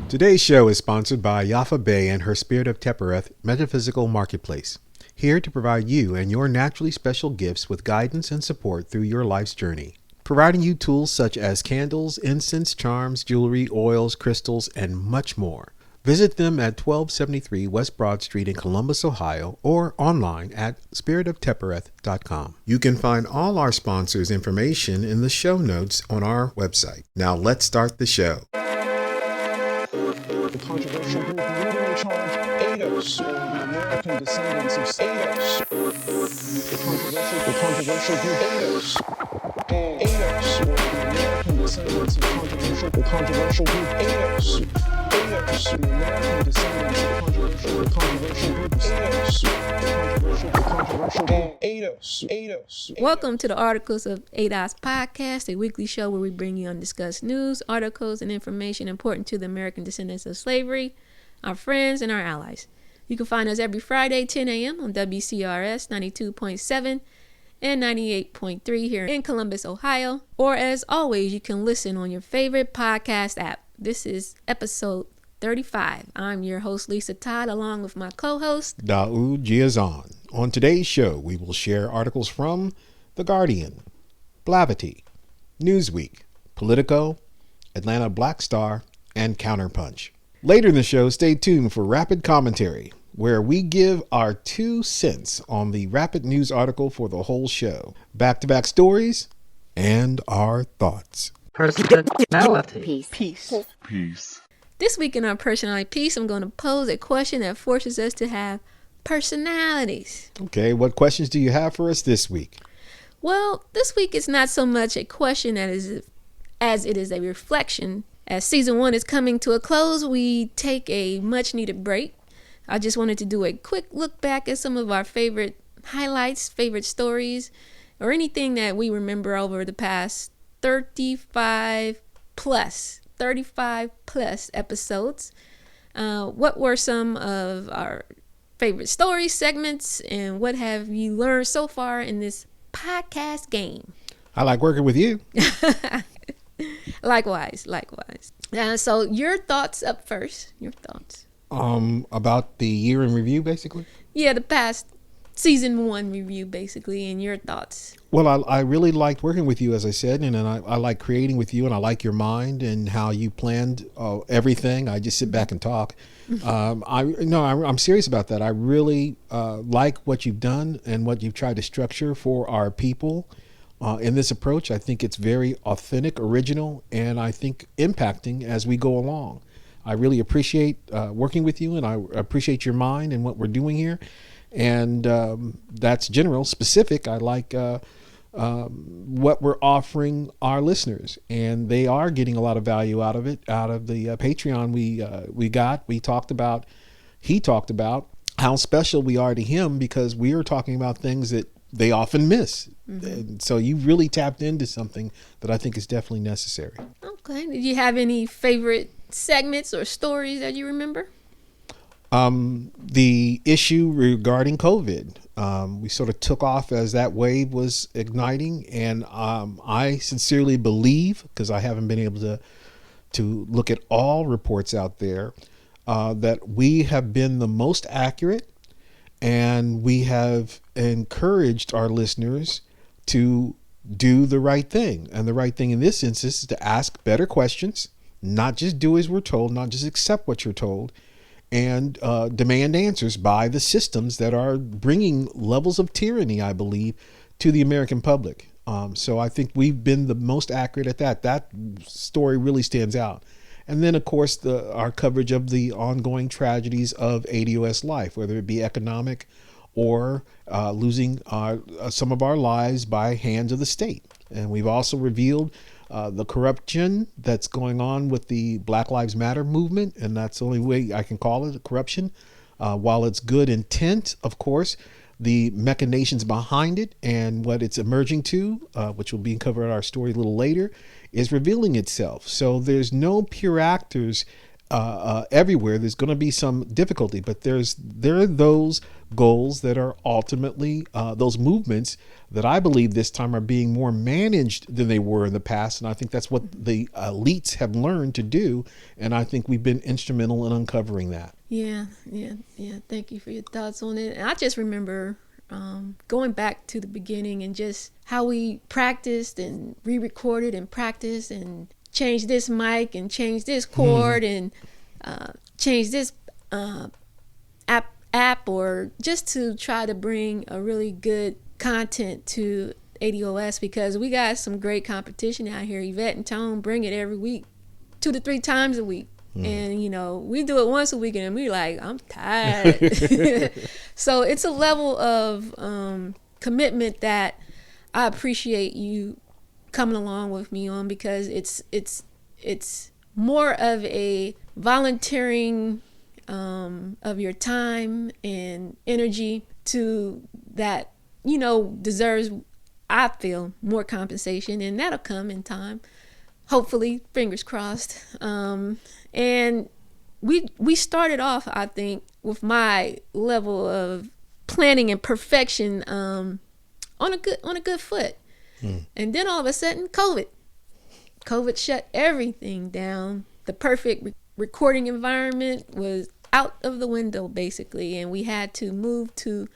Today's show is sponsored by Yafa Bay and her Spirit of Tepereth Metaphysical Marketplace, here to provide you and your naturally special gifts with guidance and support through your life's journey, providing you tools such as candles, incense, charms, jewelry, oils, crystals, and much more. Visit them at 1273 West Broad Street in Columbus, Ohio, or online at spiritoftepereth.com. You can find all our sponsors' information in the show notes on our website. Now let's start the show. The controversial group leading in charge, ADOS, or the American Descendants of Slavery. The controversial group ADOS. ADOS, or the American Descendants of the controversial group ADOS. ADOS, the American Descendants of the controversial group ADOS. The controversial group ADOS. Welcome to the Articles of ADOS podcast, a weekly show where we bring you undiscussed news, articles, and information important to the American descendants of slavery, our friends, and our allies. You can find us every Friday, 10 a.m. on WCRS 92.7 and 98.3 here in Columbus, Ohio. Or as always, you can listen on your favorite podcast app. This is episode 35. I'm your host, Lisa Todd, along with my co-host, Daud Giazon. On today's show, we will share articles from The Guardian, Blavity, Newsweek, Politico, Atlanta Black Star, and Counterpunch. Later in the show, stay tuned for Rapid Commentary, where we give our 2 cents on the Rapid News article for the whole show. Back-to-back stories and our thoughts. Personality. Peace. This week in our personality piece, I'm going to pose a question that forces us to have personalities. Okay, what questions do you have for us this week? Well, this week is not so much a question as it is a reflection. As season 1 is coming to a close, we take a much needed break. I just wanted to do a quick look back at some of our favorite highlights, favorite stories, or anything that we remember over the past 35 plus episodes. What were some of our favorite story segments, and what have you learned so far in this podcast game? I like working with you. Likewise. So your thoughts up first. Your thoughts. About the year in review, basically? Yeah, the past season 1 review, basically, and your thoughts. Well, I really liked working with you, as I said, and I like creating with you, and I like your mind and how you planned everything. I just sit back and talk. I'm serious about that. I really like what you've done and what you've tried to structure for our people in this approach. I think it's very authentic, original, and I think impacting as we go along. I really appreciate working with you, and I appreciate your mind and what we're doing here. And that's general. Specific, I like what we're offering our listeners, and they are getting a lot of value out of it. Out of the Patreon he talked about how special we are to him because we are talking about things that they often miss. Mm-hmm. And so you really tapped into something that I think is definitely necessary. Okay. Did you have any favorite segments or stories that you remember? The issue regarding COVID, we sort of took off as that wave was igniting, and I sincerely believe, because I haven't been able to look at all reports out there, that we have been the most accurate, and we have encouraged our listeners to do the right thing. And the right thing in this instance is to ask better questions, not just do as we're told, not just accept what you're told, and demand answers by the systems that are bringing levels of tyranny, I believe, to the American public. So I think we've been the most accurate at that. That story really stands out. And then, of course, our coverage of the ongoing tragedies of ADOS life, whether it be economic or losing some of our lives by hands of the state. And we've also revealed the corruption that's going on with the Black Lives Matter movement, and that's the only way I can call it corruption. While it's good intent, of course, the machinations behind it and what it's emerging to, which will be covered in our story a little later, is revealing itself. So there's no pure actors everywhere. There's going to be some difficulty, but there are those goals that are ultimately those movements that I believe this time are being more managed than they were in the past. And I think that's what the elites have learned to do. And I think we've been instrumental in uncovering that. Yeah. Thank you for your thoughts on it. And I just remember going back to the beginning and just how we practiced and re-recorded and practiced and changed this mic and changed this chord and changed this app, or just to try to bring a really good content to ADOS, because we got some great competition out here. Yvette and Tone bring it every week, 2 to 3 times a week. And we do it once a week and we're like, I'm tired. So it's a level of commitment that I appreciate you coming along with me on, because it's more of a volunteering of your time and energy to that deserves, I feel, more compensation, and that'll come in time, hopefully, fingers crossed. And we started off, I think, with my level of planning and perfection on a good foot. And then all of a sudden, COVID shut everything down. The perfect recording environment was out of the window, basically, and we had to move to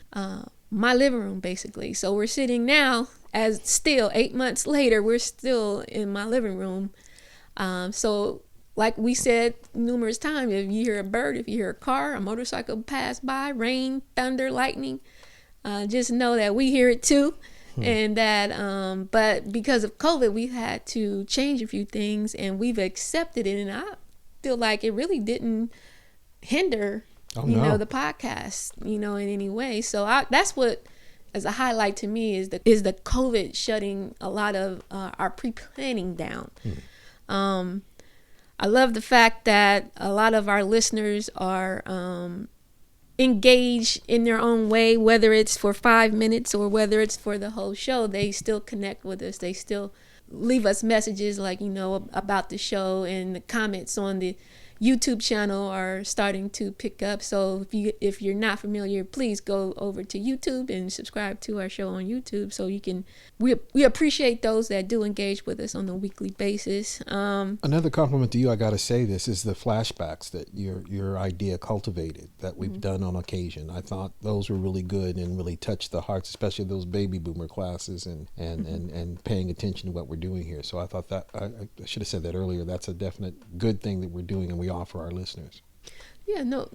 my living room, basically. So we're sitting now, as still 8 months later, we're still in my living room. So like we said numerous times, if you hear a bird, if you hear a car, a motorcycle pass by, rain, thunder, lightning, just know that we hear it too. And that but because of COVID, we've had to change a few things, and we've accepted it, and I feel like it really didn't hinder the podcast in any way. So that's what, as a highlight to me, is the COVID shutting a lot of our pre-planning down. I love the fact that a lot of our listeners are engaged in their own way, whether it's for 5 minutes or whether it's for the whole show. They still connect with us. They still leave us messages like, about the show, and the comments on the YouTube channel are starting to pick up. So if you're not familiar, please go over to YouTube and subscribe to our show on YouTube, so you can. We appreciate those that do engage with us on a weekly basis. Another compliment to you, I got to say this, is the flashbacks that your idea cultivated, that we've done on occasion. I thought those were really good and really touched the hearts, especially those baby boomer classes, and paying attention to what we're doing here. So I thought that I should have said that earlier. That's a definite good thing that we're doing, and we offer our listeners. Yeah, no.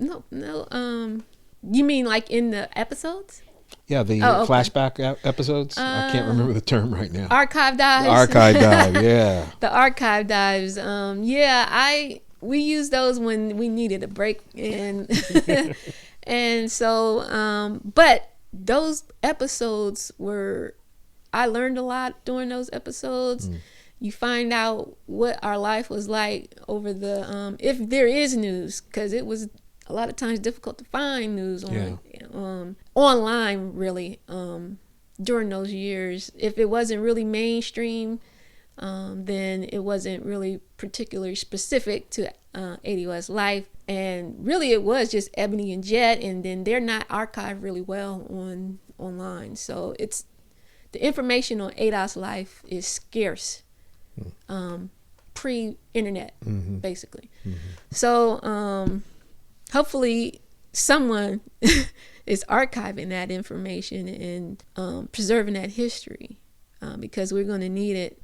You mean like in the episodes? Yeah, the flashback episodes. I can't remember the term right now. Archive dives. Archive dive, yeah. The archive dives. We used those when we needed a break, and and so but those episodes I learned a lot during those episodes. You find out what our life was like over the if there is news, because it was a lot of times difficult to find news online, really, during those years. If it wasn't really mainstream, then it wasn't really particularly specific to ADOS life, and really it was just Ebony and Jet, and then they're not archived really well online. So it's the information on ADOS life is scarce. Pre-internet, basically. So hopefully someone is archiving that information and preserving that history, because we're going to need it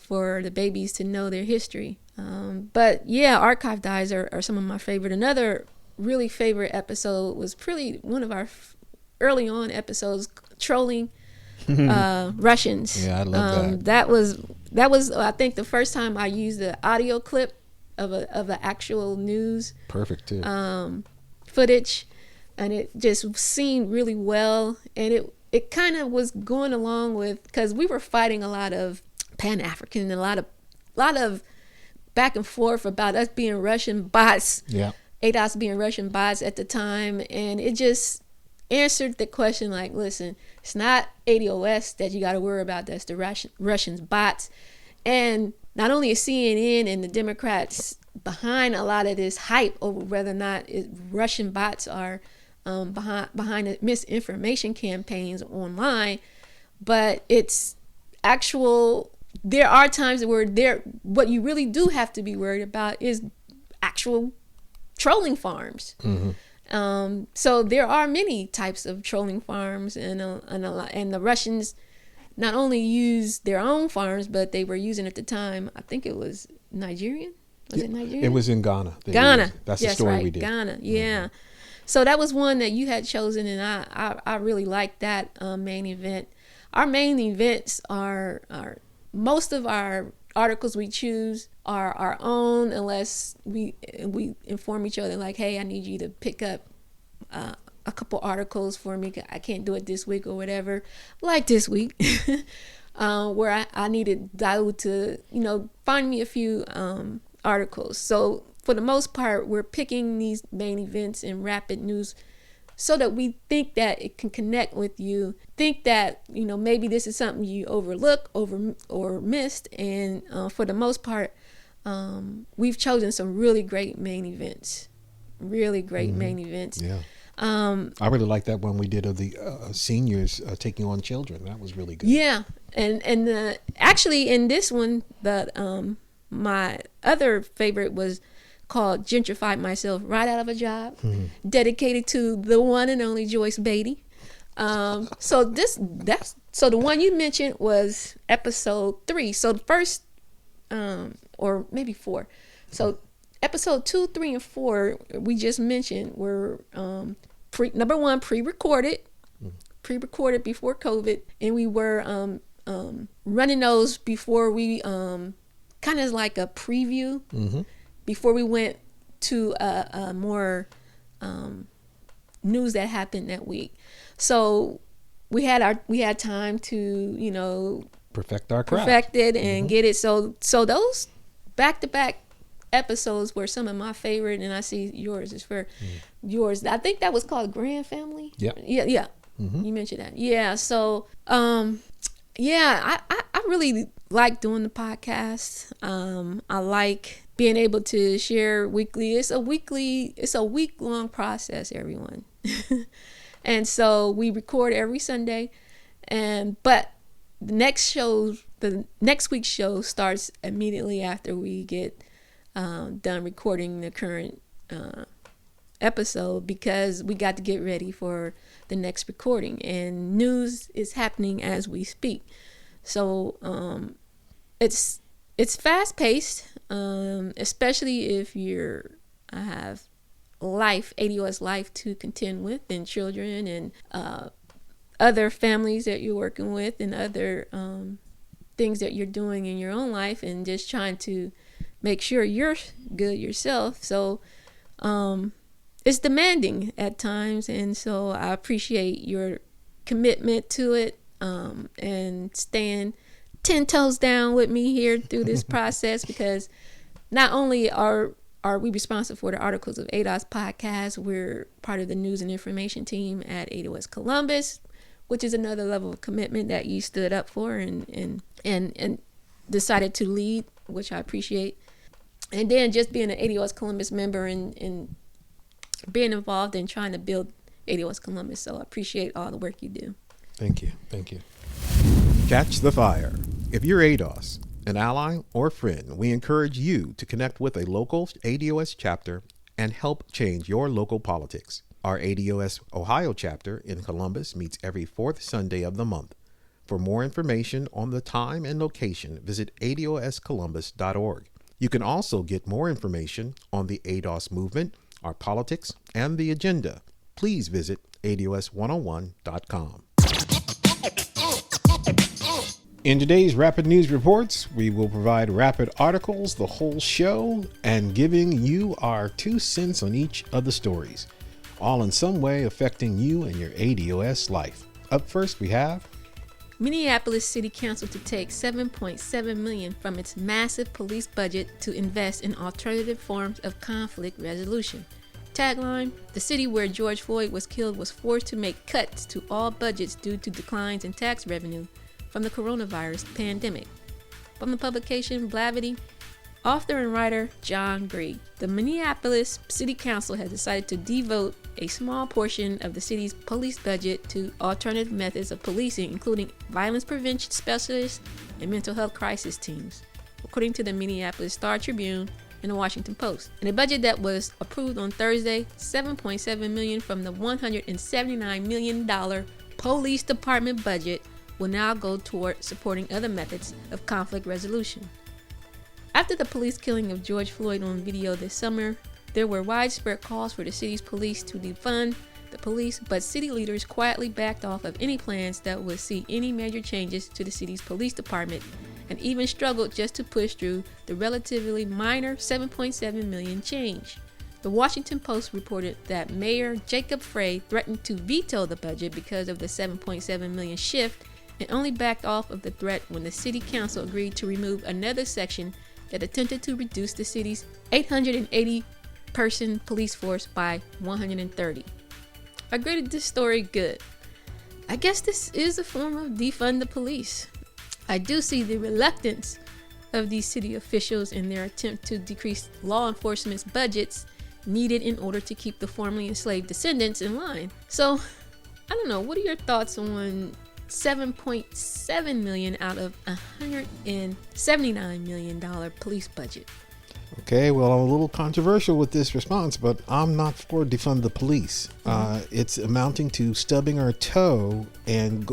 for the babies to know their history. But yeah, archive dives are some of my favorite. Another really favorite episode was pretty one of our early on episodes, trolling Russians. Yeah, I love That was I think the first time I used the audio clip of a actual news footage, and it just seemed really well, and it kind of was going along with, because we were fighting a lot of Pan-African and a lot of back and forth about us being Russian bots. Yeah, ADOS being Russian bots at the time, and it just answered the question like, listen, it's not ADOS that you got to worry about, that's the Russians bots. And not only is CNN and the Democrats behind a lot of this hype over whether or not Russian bots are behind the misinformation campaigns online, but it's actual. There are times where what you really do have to be worried about is actual trolling farms. So there are many types of trolling farms, and the Russians not only used their own farms, but they were using at the time, I think it was Nigerian. Was it Nigerian? It was in Ghana. Ghana. That's the story right. we did. Ghana. Yeah. So that was one that you had chosen, and I really liked that main event. Our main events are most of our articles we choose are our own, unless we inform each other like, hey, I need you to pick up a couple articles for me. I can't do it this week or whatever. Like this week, where I needed Daud to, find me a few articles. So for the most part, we're picking these main events and rapid news so that we think that it can connect with you, think that, maybe this is something you overlook or missed. And for the most part, we've chosen some really great main events. Yeah. I really like that one we did of the seniors taking on children. That was really good. Yeah. And actually in this one, my other favorite was called Gentrified Myself Right Out of a Job, dedicated to the one and only Joyce Beatty. So the one you mentioned was episode 3. So the first, or maybe 4. So episode 2, 3, and 4 we just mentioned were number 1 pre-recorded before COVID, and we were running those before we kind of like a preview. Before we went to more news that happened that week. So we had time to perfect our craft, and get it. So those back-to-back episodes were some of my favorite, and I see yours is for yours. I think that was called Grand Family. Yeah. You mentioned that. Yeah. So I really like doing the podcast. I like being able to share weekly. It's a week-long process, everyone. And so we record every Sunday, but the next week's show starts immediately after we get done recording the current episode, because we got to get ready for the next recording, and news is happening as we speak. So it's fast paced, especially if I have ADOS life to contend with, and children and other families that you're working with, and other things that you're doing in your own life, and just trying to make sure you're good yourself. So it's demanding at times, and so I appreciate your commitment to it, and staying 10 toes down with me here through this process, because not only are we responsible for the Articles of ADOS podcast, we're part of the news and information team at ADOS Columbus, which is another level of commitment that you stood up for and decided to lead, which I appreciate. And then just being an ADOS Columbus member and being involved in trying to build ADOS Columbus. So I appreciate all the work you do. Thank you. Catch the fire. If you're ADOS, an ally or friend, we encourage you to connect with a local ADOS chapter and help change your local politics. Our ADOS Ohio chapter in Columbus meets every 4th Sunday of the month. For more information on the time and location, visit adoscolumbus.org. You can also get more information on the ADOS movement, our politics, and the agenda. Please visit ados101.com. In today's Rapid News Reports, we will provide rapid articles, the whole show, and giving you our 2 cents on each of the stories, all in some way affecting you and your ADOS life. Up first, we have Minneapolis City Council to take $7.7 million from its massive police budget to invest in alternative forms of conflict resolution. Tagline: the city where George Floyd was killed was forced to make cuts to all budgets due to declines in tax revenue from the coronavirus pandemic. From the publication Blavity, Author and writer John Grigg. The Minneapolis City Council has decided to devote a small portion of the city's police budget to alternative methods of policing, including violence prevention specialists and mental health crisis teams, according to the Minneapolis Star-Tribune and the Washington Post. In a budget that was approved on Thursday, $7.7 million from the $179 million police department budget will now go toward supporting other methods of conflict resolution. After the police killing of George Floyd on video this summer, there were widespread calls for the city's police to defund the police, but city leaders quietly backed off of any plans that would see any major changes to the city's police department, and even struggled just to push through the relatively minor $7.7 million change. The Washington Post reported that Mayor Jacob Frey threatened to veto the budget because of the $7.7 million shift, and only backed off of the threat when the city council agreed to remove another section that attempted to reduce the city's 880-person police force by 130. I graded this story good. I guess this is a form of defund the police. I do see the reluctance of these city officials in their attempt to decrease law enforcement's budgets needed in order to keep the formerly enslaved descendants in line. So, I don't know, what are your thoughts on $7.7 million out of $179 million police budget? Okay, well, I'm a little controversial with this response, but I'm not for defund the police. It's amounting to stubbing our toe and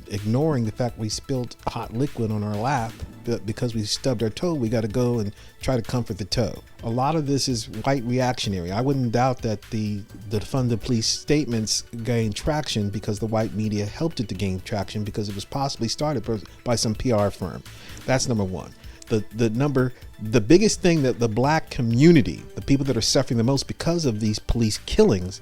ignoring the fact we spilled hot liquid on our lap. But because we stubbed our toe, we got to go and try to comfort the toe. A lot of this is white reactionary. I wouldn't doubt that the defund the police statements gained traction because the white media helped it to gain traction because it was possibly started by some PR firm. That's number one. The biggest thing that the black community, the people that are suffering the most because of these police killings,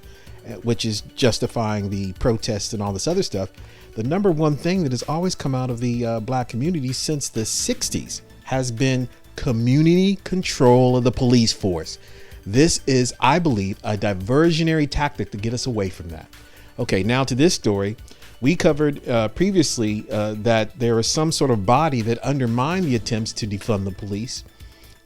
which is justifying the protests and all this other stuff, the number one thing that has always come out of the black community since the 60s has been community control of the police force. This is, I believe, a diversionary tactic to get us away from that. Okay, now to this story. We covered previously that there is some sort of body that undermined the attempts to defund the police.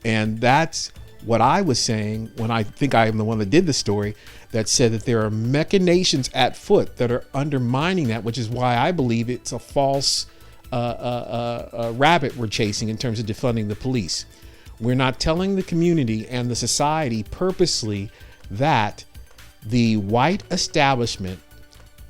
And that's what I was saying when I think I am the one that did the story that said that there are machinations at foot that are undermining that, which is why I believe it's a false rabbit we're chasing in terms of defunding the police. We're not telling the community and the society purposely that the white establishment,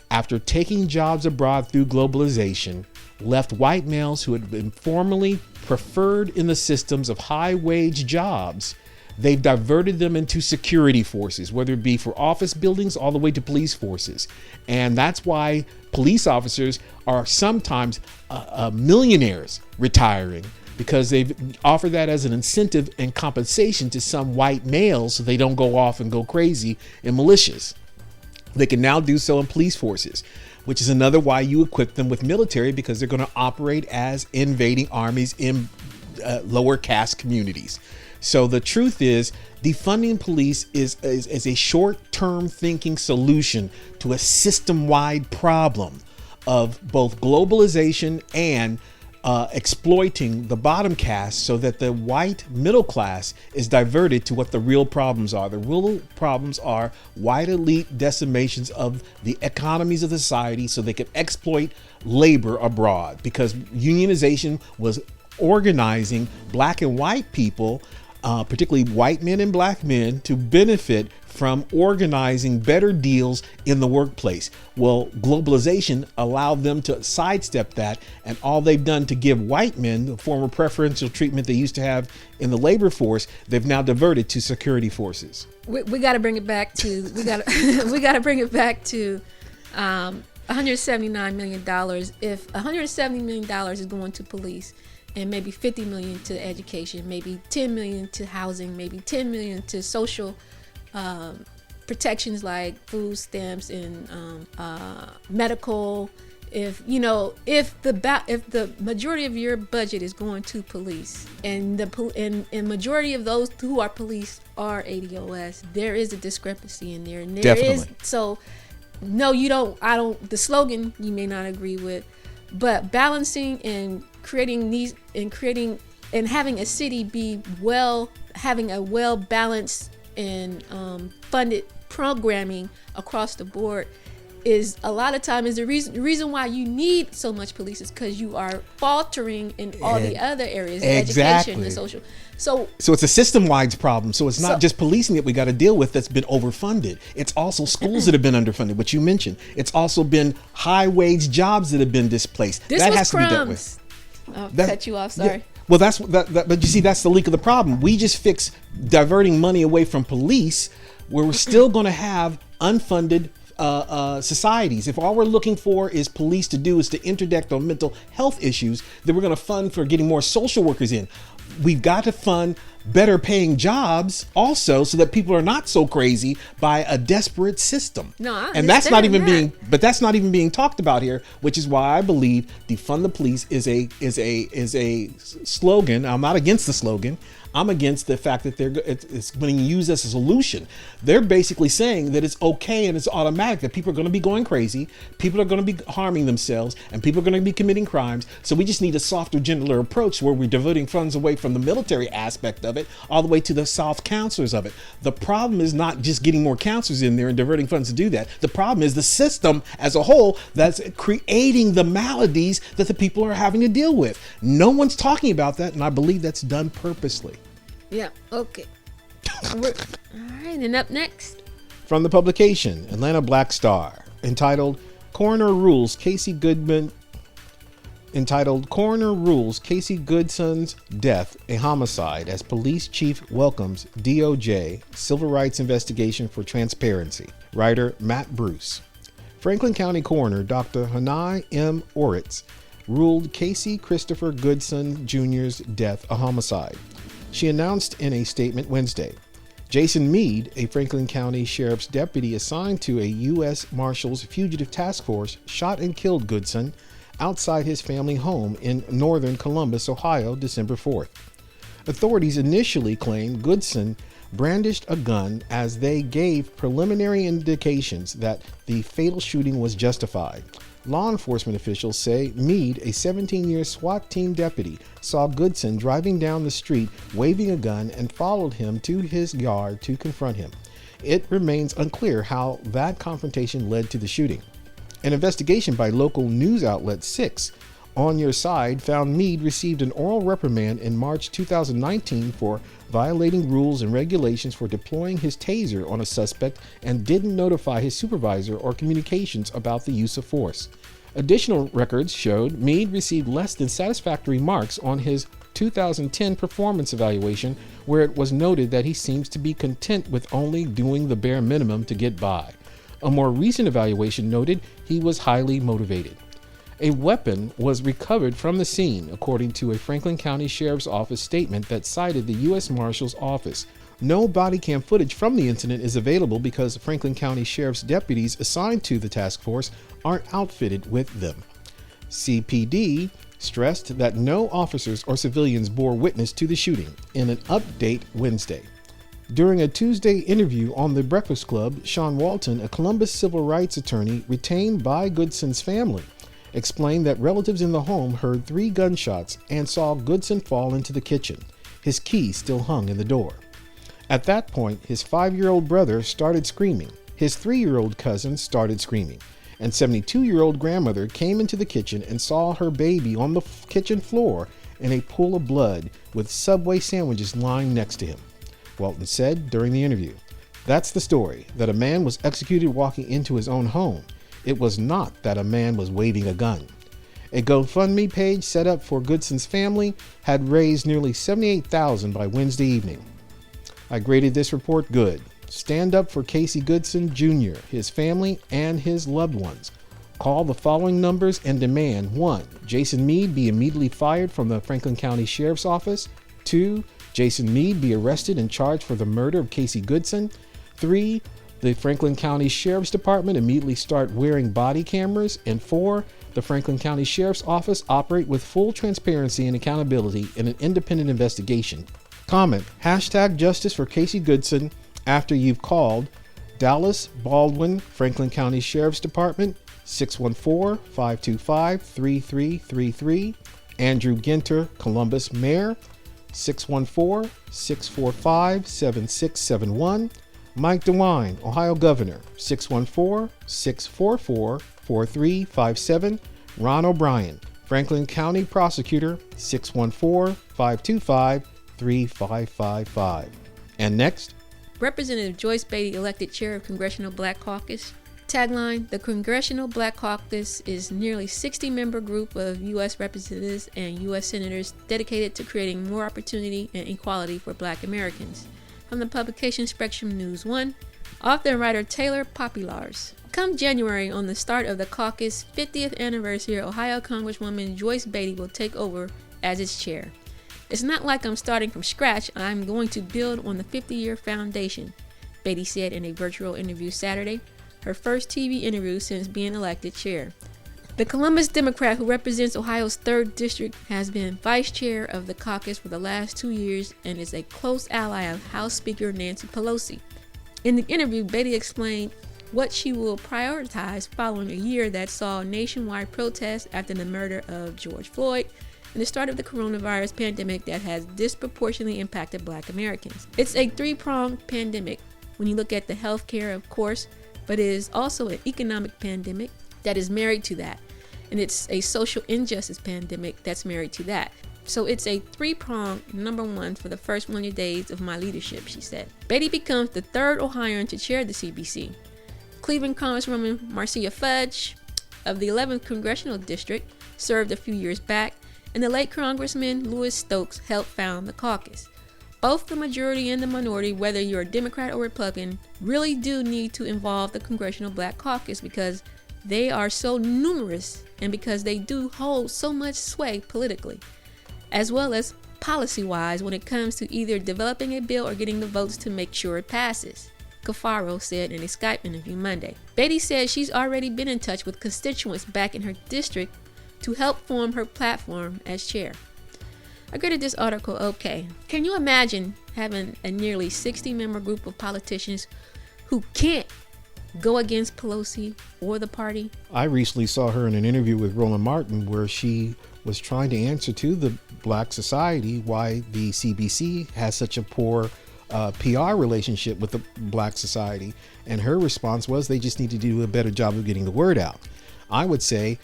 after taking jobs abroad through globalization, left white males who had been formerly preferred in the systems of high-wage jobs. They've diverted them into security forces, whether it be for office buildings all the way to police forces. And that's why police officers are sometimes millionaires retiring, because they've offered that as an incentive and compensation to some white males so they don't go off and go crazy in militias. They can now do so in police forces, which is another why you equip them with military, because they're going to operate as invading armies in lower caste communities. So the truth is, defunding police is a short-term thinking solution to a system-wide problem of both globalization and exploiting the bottom caste, so that the white middle class is diverted to what the real problems are. The real problems are white elite decimations of the economies of the society so they can exploit labor abroad, because unionization was organizing black and white people, particularly white men and black men, to benefit from organizing better deals in the workplace. Well, globalization allowed them to sidestep that, and all they've done to give white men the former preferential treatment they used to have in the labor force, they've now diverted to security forces. We got to bring it back to we got to bring it back to $179 million. If $170 million is going to police, and maybe $50 million to education, maybe $10 million to housing, maybe $10 million to social protections like food stamps and medical. If the majority of your budget is going to police, and and majority of those who are police are ADOS, there is a discrepancy in there, and there Definitely. is. So, no, you don't. I don't. The slogan you may not agree with, but balancing and creating and having a city be having a well balanced and funded programming across the board is a lot of time is the reason why you need so much police is because you are faltering in all the other areas, the education, the social. So it's a system-wide problem. So it's not just policing that we got to deal with that's been overfunded. It's also schools that have been underfunded, which you mentioned. It's also been high-wage jobs that have been displaced. This that was has crumbs. to be dealt with. I'll cut you off. Sorry. Yeah. Well, but you see, that's the leak of the problem. We just fix diverting money away from police, where we're still going to have unfunded societies. If all we're looking for is police to do is to interdict on mental health issues, then we're going to fund for getting more social workers in. We've got to fund better paying jobs also, so that people are not so crazy by a desperate system. And that's not even being talked about here, which is why I believe defund the police is a slogan. I'm not against the slogan. I'm against the fact that it's being used as a solution. They're basically saying that it's okay and it's automatic, that people are going to be going crazy, people are going to be harming themselves, and people are going to be committing crimes. So we just need a softer, gentler approach where we're diverting funds away from the military aspect of it all the way to the soft counselors of it. The problem is not just getting more counselors in there and diverting funds to do that. The problem is the system as a whole that's creating the maladies that the people are having to deal with. No one's talking about that, and I believe that's done purposely. Yeah, okay. All right, and up next. From the publication, Atlanta Black Star, entitled Coroner Rules Casey Goodson's Death a Homicide as Police Chief Welcomes DOJ Civil Rights Investigation for Transparency. Writer Matt Bruce. Franklin County Coroner Dr. Hanai M. Oritz ruled Casey Christopher Goodson Jr.'s death a homicide. She announced in a statement Wednesday. Jason Meade, a Franklin County Sheriff's deputy assigned to a U.S. Marshals Fugitive Task Force, shot and killed Goodson outside his family home in northern Columbus, Ohio, December 4th. Authorities initially claimed Goodson brandished a gun as they gave preliminary indications that the fatal shooting was justified. Law enforcement officials say Meade, a 17-year SWAT team deputy, saw Goodson driving down the street waving a gun and followed him to his yard to confront him. It remains unclear how that confrontation led to the shooting. An investigation by local news outlet 6 On Your Side found Meade received an oral reprimand in March 2019 for violating rules and regulations for deploying his taser on a suspect and didn't notify his supervisor or communications about the use of force. Additional records showed Meade received less than satisfactory marks on his 2010 performance evaluation, where it was noted that he seems to be content with only doing the bare minimum to get by. A more recent evaluation noted he was highly motivated. A weapon was recovered from the scene, according to a Franklin County Sheriff's Office statement that cited the U.S. Marshal's Office. No body cam footage from the incident is available because Franklin County Sheriff's deputies assigned to the task force aren't outfitted with them. CPD stressed that no officers or civilians bore witness to the shooting in an update Wednesday. During a Tuesday interview on The Breakfast Club, Sean Walton, a Columbus civil rights attorney retained by Goodson's family, explained that relatives in the home heard 3 gunshots and saw Goodson fall into the kitchen. His key still hung in the door. At that point, his 5-year-old brother started screaming. His 3-year-old cousin started screaming. And 72-year-old grandmother came into the kitchen and saw her baby on the kitchen floor in a pool of blood with Subway sandwiches lying next to him. Walton said during the interview, "That's the story, that a man was executed walking into his own home. It was not that a man was waving a gun." A GoFundMe page set up for Goodson's family had raised nearly $78,000 by Wednesday evening. I graded this report good. Stand up for Casey Goodson Jr., his family, and his loved ones. Call the following numbers and demand: 1. Jason Meade be immediately fired from the Franklin County Sheriff's Office. 2. Jason Meade be arrested and charged for the murder of Casey Goodson. 3. The Franklin County Sheriff's Department immediately start wearing body cameras. And 4. The Franklin County Sheriff's Office operate with full transparency and accountability in an independent investigation. Comment: #Justice for Casey Goodson after you've called Dallas Baldwin, Franklin County Sheriff's Department, 614-525-3333. Andrew Ginter, Columbus Mayor, 614-645-7671. Mike DeWine, Ohio Governor, 614-644-4357. Ron O'Brien, Franklin County Prosecutor, 614-525-3555. And next, Representative Joyce Beatty elected chair of Congressional Black Caucus. Tagline: the Congressional Black Caucus is nearly 60-member group of U.S. representatives and U.S. senators dedicated to creating more opportunity and equality for Black Americans. From the publication Spectrum News 1, author and writer Taylor Populars. Come January, on the start of the caucus' 50th anniversary, Ohio Congresswoman Joyce Beatty will take over as its chair. It's not like I'm starting from scratch. I'm going to build on the 50-year foundation, Beatty said in a virtual interview Saturday, her first TV interview since being elected chair. The Columbus Democrat, who represents Ohio's 3rd District, has been vice chair of the caucus for the last 2 years and is a close ally of House Speaker Nancy Pelosi. In the interview, Beatty explained what she will prioritize following a year that saw nationwide protests after the murder of George Floyd and the start of the coronavirus pandemic that has disproportionately impacted Black Americans. It's a 3-pronged pandemic when you look at the healthcare, of course, but it is also an economic pandemic that is married to that. And it's a social injustice pandemic that's married to that. So it's a 3-pronged number one for the first 100 days of my leadership, she said. Beatty becomes the 3rd Ohioan to chair the CBC. Cleveland Congresswoman Marcia Fudge of the 11th Congressional District served a few years back, and the late Congressman Louis Stokes helped found the caucus. Both the majority and the minority, whether you're a Democrat or Republican, really do need to involve the Congressional Black Caucus because they are so numerous and because they do hold so much sway politically, as well as policy-wise when it comes to either developing a bill or getting the votes to make sure it passes, Cafaro said in a Skype interview Monday. Beatty said she's already been in touch with constituents back in her district to help form her platform as chair. I graded this article okay. Can you imagine having a nearly 60-member group of politicians who can't go against Pelosi or the party? I recently saw her in an interview with Roland Martin where she was trying to answer to the Black society why the CBC has such a poor PR relationship with the Black society. And her response was they just need to do a better job of getting the word out. I would say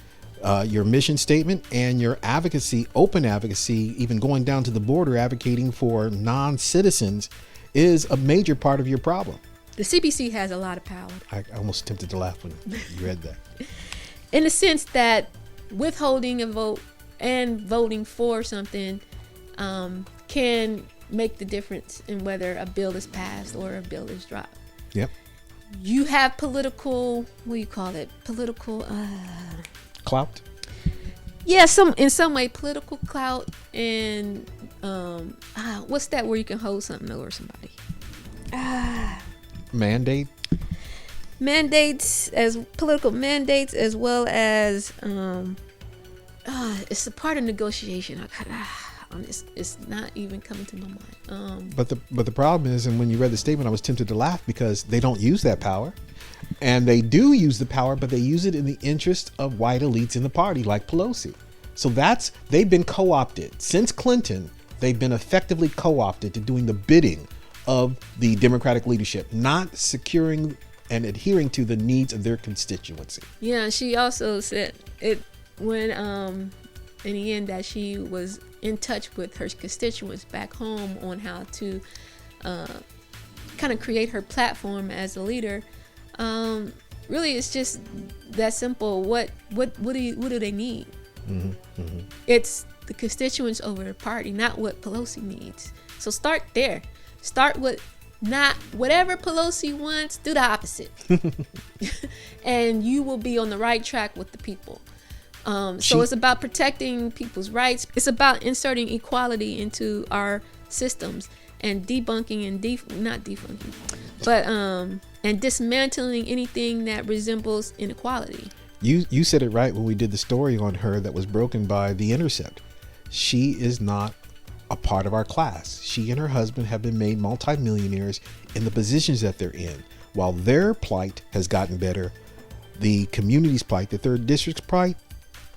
your mission statement and your advocacy, open advocacy, even going down to the border advocating for non-citizens is a major part of your problem. The CBC has a lot of power. I almost attempted to laugh when you read that. In the sense that withholding a vote and voting for something can make the difference in whether a bill is passed or a bill is dropped. Yep. You have political, what do you call it? Political clout. Yeah, in some way political clout and what's that where you can hold something over somebody? Mandates, as political mandates, as well as it's a part of negotiation. It's not even coming to my mind. But the problem is, and when you read the statement, I was tempted to laugh because they don't use that power. And they do use the power, but they use it in the interest of white elites in the party, like Pelosi. So they've been co-opted. Since Clinton, they've been effectively co-opted to doing the bidding of the Democratic leadership, not securing and adhering to the needs of their constituency. Yeah, she also said it when in the end that she was in touch with her constituents back home on how to kind of create her platform as a leader. Really, it's just that simple. What do they need? It's the constituents over the party, not what Pelosi needs. So start there. Start with not whatever Pelosi wants. Do the opposite, and you will be on the right track with the people. So it's about protecting people's rights. It's about inserting equality into our systems and debunking and not defunking, but and dismantling anything that resembles inequality. You said it right when we did the story on her that was broken by The Intercept. She is not a part of our class. She and her husband have been made multimillionaires in the positions that they're in. While their plight has gotten better, the community's plight, the 3rd District's plight,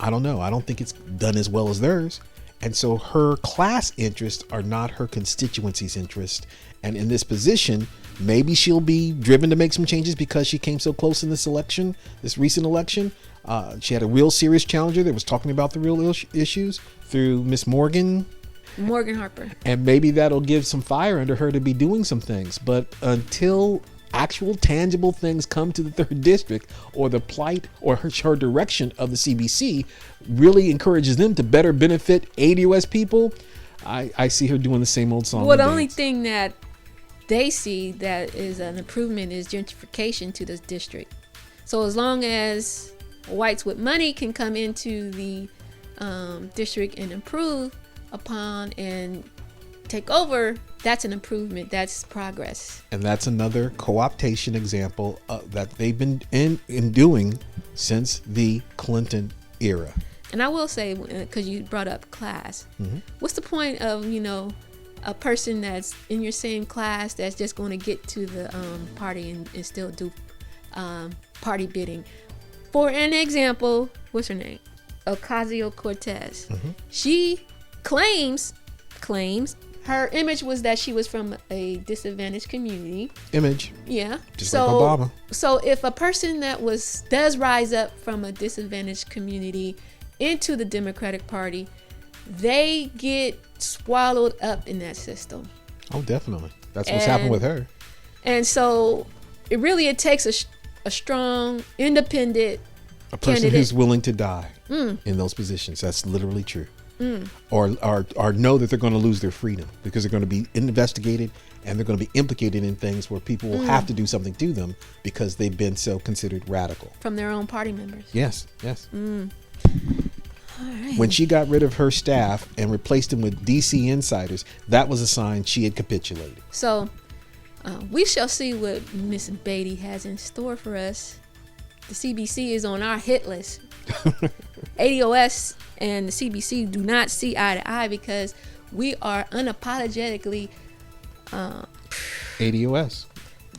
I don't know. I don't think it's done as well as theirs. And so her class interests are not her constituency's interest. And in this position, maybe she'll be driven to make some changes because she came so close in this election, this recent election. She had a real serious challenger that was talking about the real issues through Miss Morgan Harper. And maybe that'll give some fire under her to be doing some things. But until actual tangible things come to the 3rd district, or the plight or her direction of the CBC really encourages them to better benefit ADOS people, I see her doing the same old song. Well, the only thing that they see that is an improvement is gentrification to this district. So as long as whites with money can come into the district and improve upon and take over, that's an improvement. That's progress. And that's another co-optation example that they've been in doing since the Clinton era. And I will say, because you brought up class, what's the point of, a person that's in your same class that's just going to get to the party and still do party bidding? For an example, what's her name? Ocasio-Cortez. She claims her image was that she was from a disadvantaged community. Yeah. Just like Obama. So if a person that does rise up from a disadvantaged community into the Democratic Party, they get swallowed up in that system. Oh, definitely. That's what's happened with her. And so it takes a strong, independent a person candidate who's willing to die in those positions. That's literally true. Or know that they're going to lose their freedom because they're going to be investigated and they're going to be implicated in things where people will have to do something to them because they've been so considered radical. From their own party members. Yes. All right. When she got rid of her staff and replaced them with DC insiders, that was a sign she had capitulated. So we shall see what Miss Beatty has in store for us. The CBC is on our hit list. ADOS and the CBC do not see eye to eye because we are unapologetically ADOS.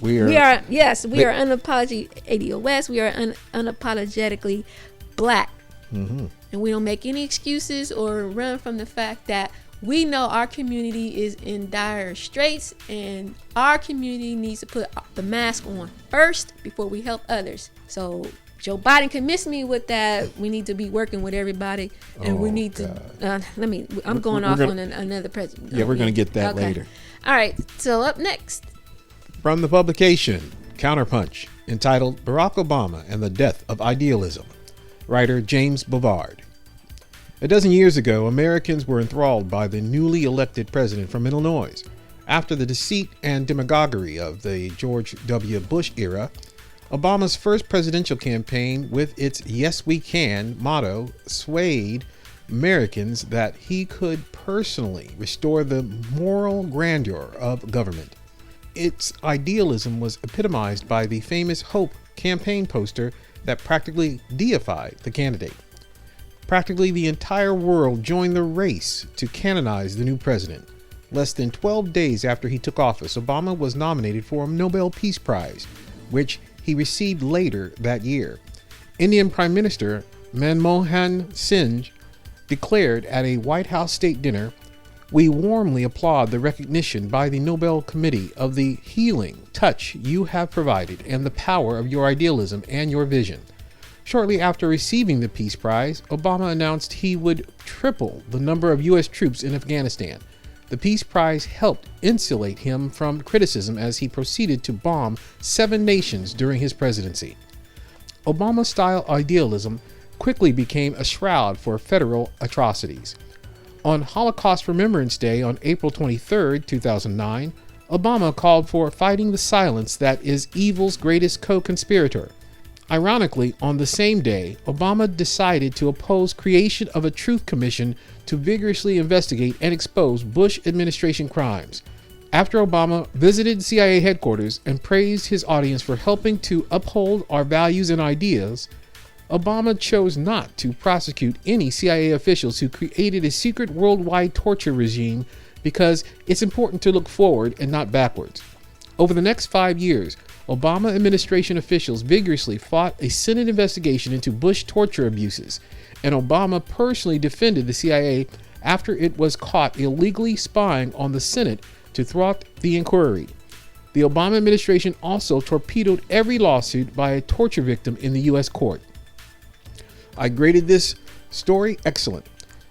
We are unapologetically ADOS. We are unapologetically black. And we don't make any excuses or run from the fact that we know our community is in dire straits and our community needs to put the mask on first before we help others. So Joe Biden can miss me with that. We need to be working with everybody, and we need to. I'm going off on another president. Yeah, we're going to get that later. All right. So up next, from the publication Counterpunch, entitled "Barack Obama and the Death of Idealism," writer James Bovard. A dozen years ago, Americans were enthralled by the newly elected president from Illinois. After the deceit and demagoguery of the George W. Bush era, Obama's first presidential campaign, with its "Yes, we can" motto, swayed Americans that he could personally restore the moral grandeur of government. Its idealism was epitomized by the famous Hope campaign poster that practically deified the candidate. Practically the entire world joined the race to canonize the new president. Less than 12 days after he took office, Obama was nominated for a Nobel Peace Prize, which he received later that year. Indian Prime Minister Manmohan Singh declared at a White House state dinner, "We warmly applaud the recognition by the Nobel Committee of the healing touch you have provided and the power of your idealism and your vision." Shortly after receiving the Peace Prize, Obama announced he would triple the number of U.S. troops in Afghanistan. The Peace Prize helped insulate him from criticism as he proceeded to bomb 7 nations during his presidency. Obama-style idealism quickly became a shroud for federal atrocities. On Holocaust Remembrance Day on April 23, 2009, Obama called for fighting the silence that is evil's greatest co-conspirator. Ironically, on the same day, Obama decided to oppose creation of a truth commission to vigorously investigate and expose Bush administration crimes. After Obama visited CIA headquarters and praised his audience for helping to uphold our values and ideas, Obama chose not to prosecute any CIA officials who created a secret worldwide torture regime because it's important to look forward and not backwards. Over the next 5 years, Obama administration officials vigorously fought a Senate investigation into Bush torture abuses, and Obama personally defended the CIA after it was caught illegally spying on the Senate to thwart the inquiry. The Obama administration also torpedoed every lawsuit by a torture victim in the U.S. court. I graded this story excellent.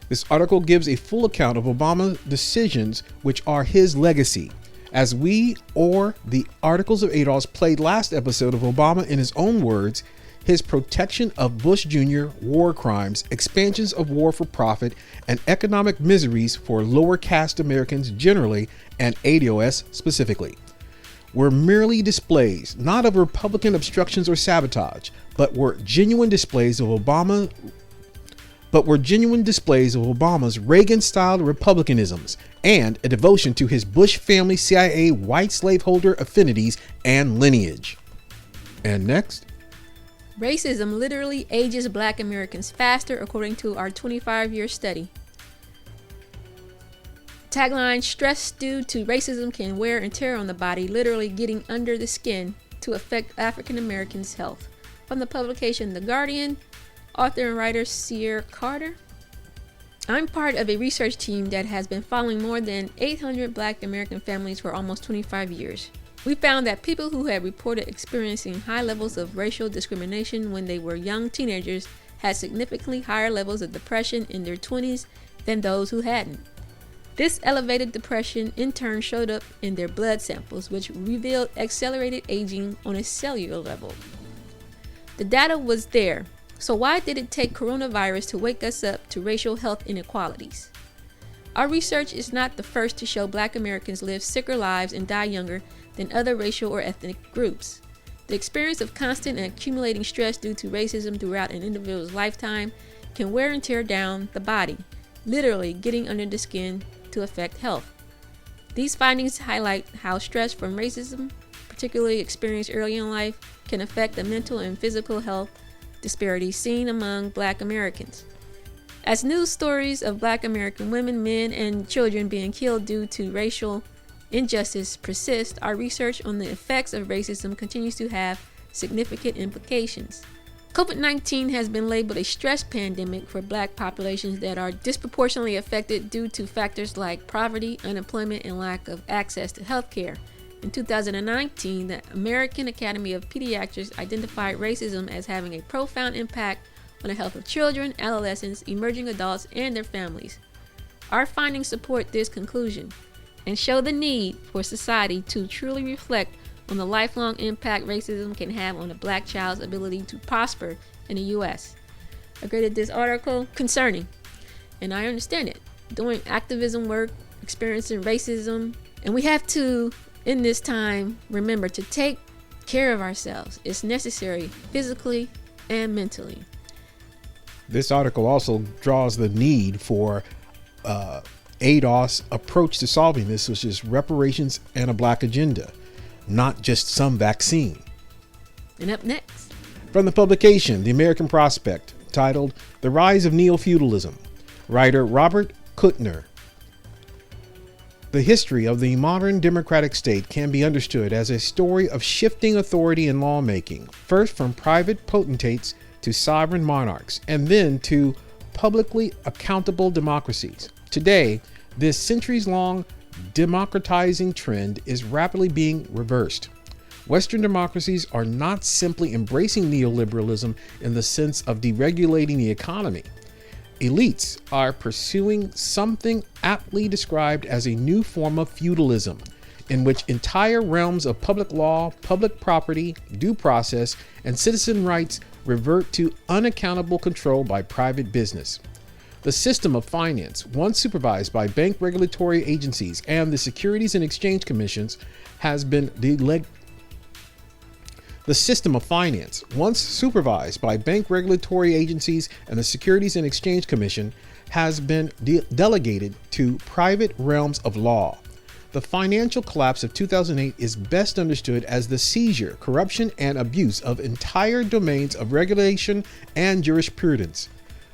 This article gives a full account of Obama's decisions, which are his legacy. As we, or the Articles of ADOS, played last episode of Obama in his own words, his protection of Bush Jr. war crimes, expansions of war for profit, and economic miseries for lower caste Americans generally, and ADOS specifically, were merely displays, not of Republican obstructions or sabotage, but were genuine displays of Obama's Reagan-style republicanisms and a devotion to his Bush family CIA white slaveholder affinities and lineage. And next. Racism literally ages Black Americans faster, according to our 25-year study. Tagline: stress due to racism can wear and tear on the body, literally getting under the skin to affect African Americans' health. From the publication The Guardian, author and writer Sierra Carter. I'm part of a research team that has been following more than 800 Black American families for almost 25 years. We found that people who had reported experiencing high levels of racial discrimination when they were young teenagers had significantly higher levels of depression in their 20s than those who hadn't. This elevated depression in turn showed up in their blood samples, which revealed accelerated aging on a cellular level. The data was there, so why did it take coronavirus to wake us up to racial health inequalities? Our research is not the first to show Black Americans live sicker lives and die younger than other racial or ethnic groups. The experience of constant and accumulating stress due to racism throughout an individual's lifetime can wear and tear down the body, literally getting under the skin to affect health. These findings highlight how stress from racism, particularly experienced early in life, can affect the mental and physical health disparities seen among Black Americans. As news stories of Black American women, men, and children being killed due to racial injustice persist, our research on the effects of racism continues to have significant implications. COVID-19 has been labeled a stress pandemic for Black populations that are disproportionately affected due to factors like poverty, unemployment, and lack of access to health care. In 2019, the American Academy of Pediatrics identified racism as having a profound impact on the health of children, adolescents, emerging adults, and their families. Our findings support this conclusion and show the need for society to truly reflect on the lifelong impact racism can have on a Black child's ability to prosper in the U.S. I graded this article concerning, and I understand it. Doing activism work, experiencing racism, and we have to, in this time, remember to take care of ourselves. It's necessary physically and mentally. This article also draws the need for ADOS approach to solving this, which is reparations and a Black agenda, not just some vaccine. And up next, from the publication The American Prospect, titled The Rise of Neofeudalism, writer Robert Kuttner. The history of the modern democratic state can be understood as a story of shifting authority in lawmaking, first from private potentates to sovereign monarchs, and then to publicly accountable democracies. Today, this centuries-long democratizing trend is rapidly being reversed. Western democracies are not simply embracing neoliberalism in the sense of deregulating the economy. Elites are pursuing something aptly described as a new form of feudalism, in which entire realms of public law, public property, due process, and citizen rights revert to unaccountable control by private business. The system of finance, once supervised by bank regulatory agencies and the Securities and Exchange Commissions, has been delegated to private realms of law. The financial collapse of 2008 is best understood as the seizure, corruption, and abuse of entire domains of regulation and jurisprudence.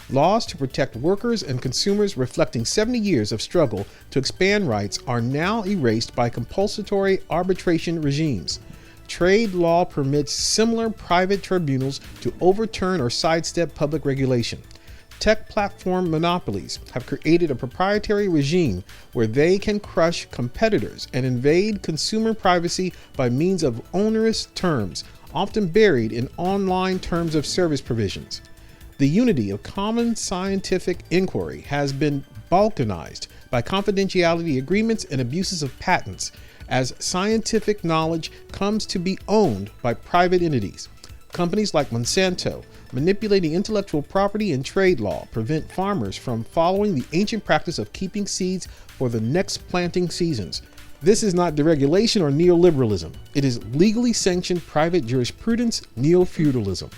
Laws to protect workers and consumers reflecting 70 years of struggle to expand rights are now erased by compulsory arbitration regimes. Trade law permits similar private tribunals to overturn or sidestep public regulation. tech platform monopolies have created a proprietary regime where they can crush competitors and invade consumer privacy by means of onerous terms, often buried in online terms of service provisions. The unity of common scientific inquiry has been balkanized by confidentiality agreements and abuses of patents as scientific knowledge comes to be owned by private entities. Companies like Monsanto, manipulating intellectual property and trade law, prevent farmers from following the ancient practice of keeping seeds for the next planting seasons. This is not deregulation or neoliberalism. It is legally sanctioned private jurisprudence, neofeudalism.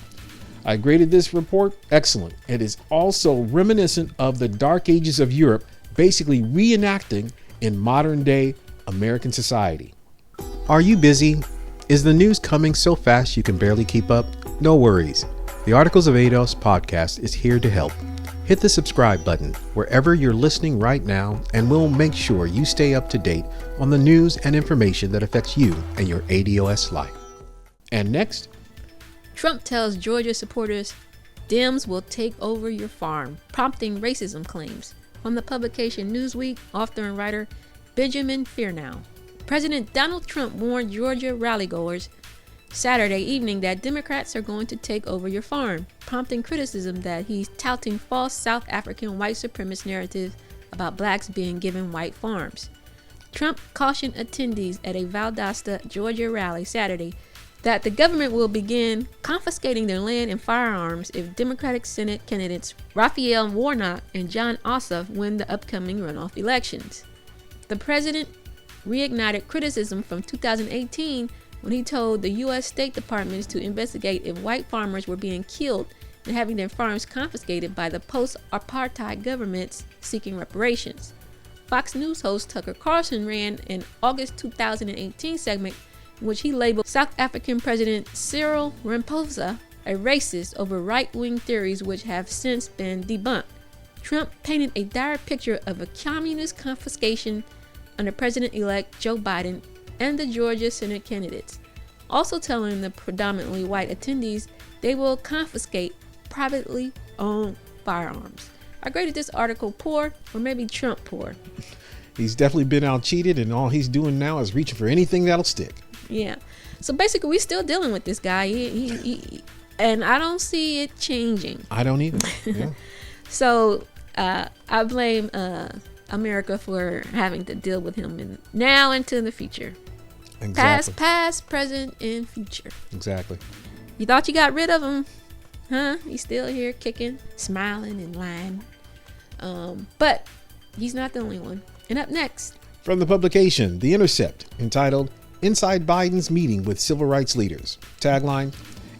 I graded this report excellent. It is also reminiscent of the Dark Ages of Europe, basically reenacting in modern day American society. Are you busy? Is the news coming so fast you can barely keep up? No worries. The Articles of ADOS podcast is here to help. Hit the subscribe button wherever you're listening right now, and we'll make sure you stay up to date on the news and information that affects you and your ADOS life. And next, Trump tells Georgia supporters Dems will take over your farm, prompting racism claims. From the publication Newsweek, author and writer Benjamin Fearnow. President Donald Trump warned Georgia rallygoers Saturday evening that Democrats are going to take over your farm, prompting criticism that he's touting false South African white supremacist narratives about blacks being given white farms. Trump cautioned attendees at a Valdosta, Georgia rally Saturday that the government will begin confiscating their land and firearms if Democratic Senate candidates Raphael Warnock and John Ossoff win the upcoming runoff elections. The president reignited criticism from 2018 when he told the U.S. State Department to investigate if white farmers were being killed and having their farms confiscated by the post-apartheid governments seeking reparations. Fox News host Tucker Carlson ran an August 2018 segment in which he labeled South African President Cyril Ramaphosa a racist over right-wing theories which have since been debunked. Trump painted a dire picture of a communist confiscation under President-elect Joe Biden and the Georgia Senate candidates, also telling the predominantly white attendees they will confiscate privately owned firearms. I graded this article poor, or maybe Trump poor. He's definitely been out-cheated, and all he's doing now is reaching for anything that'll stick. Yeah. So basically, we're still dealing with this guy, and I don't see it changing. I don't either. Yeah. So I blame America for having to deal with him now into the future. Exactly. Past, present, and future. Exactly. You thought you got rid of him, huh? He's still here kicking, smiling, and lying. But he's not the only one. And up next, from the publication The Intercept, entitled Inside Biden's Meeting with Civil Rights Leaders. Tagline: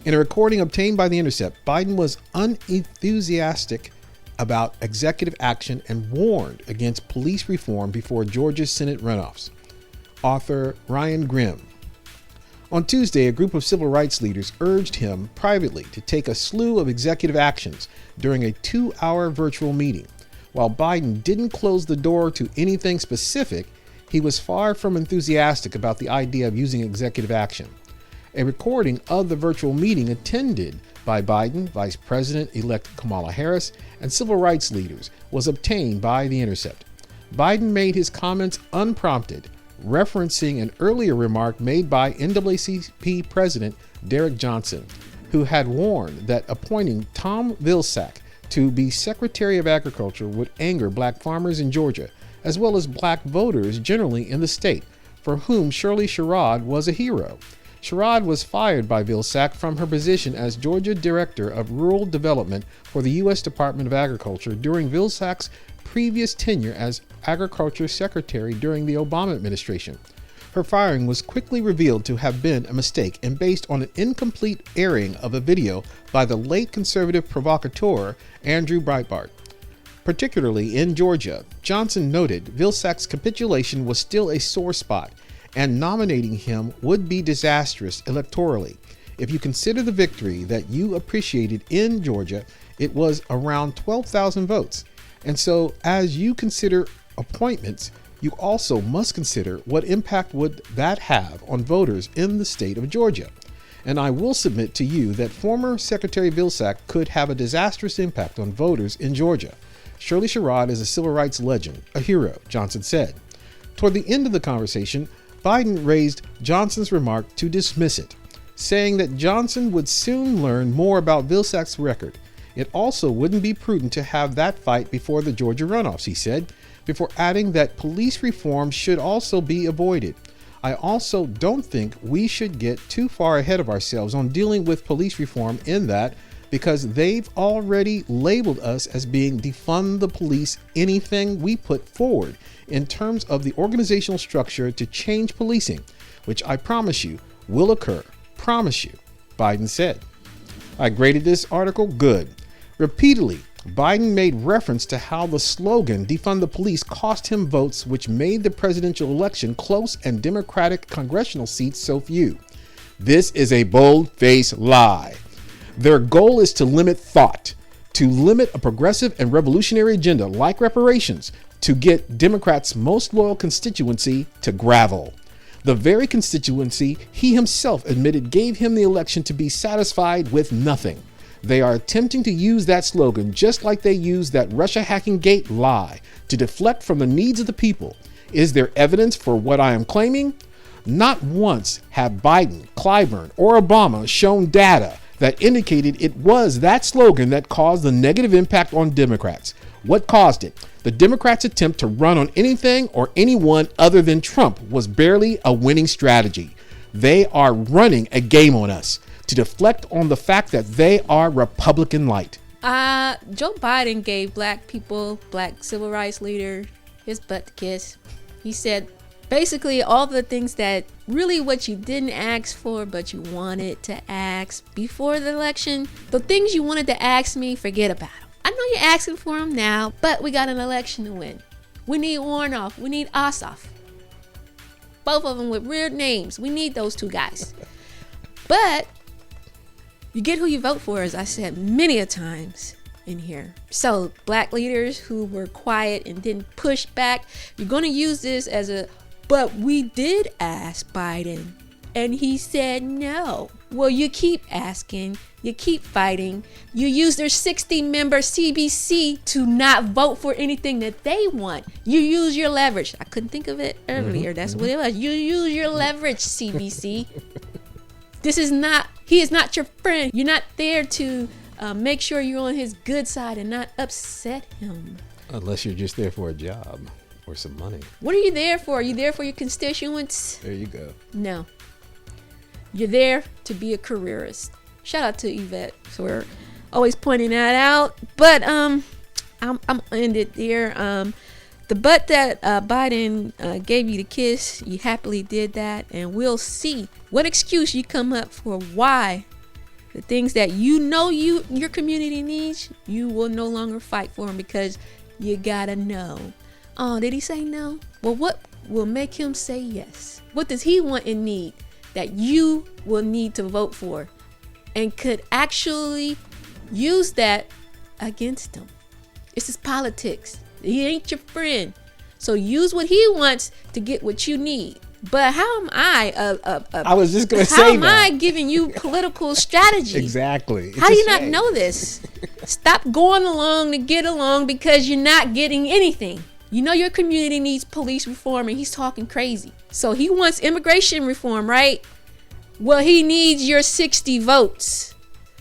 in a recording obtained by The Intercept, Biden was unenthusiastic about executive action and warned against police reform before Georgia's Senate runoffs. Author Ryan Grimm. On Tuesday, a group of civil rights leaders urged him privately to take a slew of executive actions during a 2-hour virtual meeting. While Biden didn't close the door to anything specific, he was far from enthusiastic about the idea of using executive action. A recording of the virtual meeting attended by Biden, Vice President-elect Kamala Harris, and civil rights leaders was obtained by The Intercept. Biden made his comments unprompted, referencing an earlier remark made by NAACP President Derek Johnson, who had warned that appointing Tom Vilsack to be Secretary of Agriculture would anger black farmers in Georgia, as well as black voters generally in the state, for whom Shirley Sherrod was a hero. Sherrod was fired by Vilsack from her position as Georgia Director of Rural Development for the U.S. Department of Agriculture during Vilsack's previous tenure as Agriculture Secretary during the Obama administration. Her firing was quickly revealed to have been a mistake and based on an incomplete airing of a video by the late conservative provocateur Andrew Breitbart. Particularly in Georgia, Johnson noted Vilsack's capitulation was still a sore spot, and nominating him would be disastrous electorally. If you consider the victory that you appreciated in Georgia, it was around 12,000 votes. And so, as you consider appointments, you also must consider what impact would that have on voters in the state of Georgia. And I will submit to you that former Secretary Vilsack could have a disastrous impact on voters in Georgia. Shirley Sherrod is a civil rights legend, a hero, Johnson said. Toward the end of the conversation, Biden raised Johnson's remark to dismiss it, saying that Johnson would soon learn more about Vilsack's record. It also wouldn't be prudent to have that fight before the Georgia runoffs, he said, before adding that police reform should also be avoided. I also don't think we should get too far ahead of ourselves on dealing with police reform in that, because they've already labeled us as being defund the police anything we put forward in terms of the organizational structure to change policing, which I promise you will occur. Promise you, Biden said. I graded this article good. Repeatedly, Biden made reference to how the slogan defund the police cost him votes, which made the presidential election close and Democratic congressional seats so few. This is a bold-faced lie. Their goal is to limit thought, to limit a progressive and revolutionary agenda like reparations, to get Democrats' most loyal constituency to gravel. The very constituency he himself admitted gave him the election to be satisfied with nothing. They are attempting to use that slogan just like they used that Russia hacking gate lie to deflect from the needs of the people. Is there evidence for what I am claiming? Not once have Biden, Clyburn, or Obama shown data that indicated it was that slogan that caused the negative impact on Democrats. What caused it? The Democrats' attempt to run on anything or anyone other than Trump was barely a winning strategy. They are running a game on us to deflect on the fact that they are Republican light. Joe Biden gave black people, black civil rights leader, his butt to kiss. He said basically all the things that really what you didn't ask for, but you wanted to ask before the election. The things you wanted to ask me, forget about them. I know you're asking for them now, but we got an election to win. We need Warnoff. We need Ossoff. Both of them with weird names. We need those two guys. But you get who you vote for, as I said many a times in here. So black leaders who were quiet and didn't push back, you're going to use this as a, but we did ask Biden and he said no. Well, you keep asking, you keep fighting. You use their 60-member CBC to not vote for anything that they want. You use your leverage. I couldn't think of it earlier. That's what it was. You use your leverage, CBC. He is not your friend. You're not there to make sure you're on his good side and not upset him. Unless you're just there for a job or some money. What are you there for? Are you there for your constituents? There you go. No. You're there to be a careerist. Shout out to Yvette for always pointing that out. But I'm end it there. The butt that Biden gave you the kiss, you happily did that, and we'll see what excuse you come up for why the things that you know your community needs, you will no longer fight for them because you gotta know. Oh, did he say no? Well, what will make him say yes? What does he want and need that you will need to vote for and could actually use that against him? This is politics. He ain't your friend. So use what he wants to get what you need. But how am I I was just going to say how am I giving you political strategy? Exactly. How do you not know this? Stop going along to get along because you're not getting anything. You know your community needs police reform and he's talking crazy. So he wants immigration reform, right? Well, he needs your 60 votes.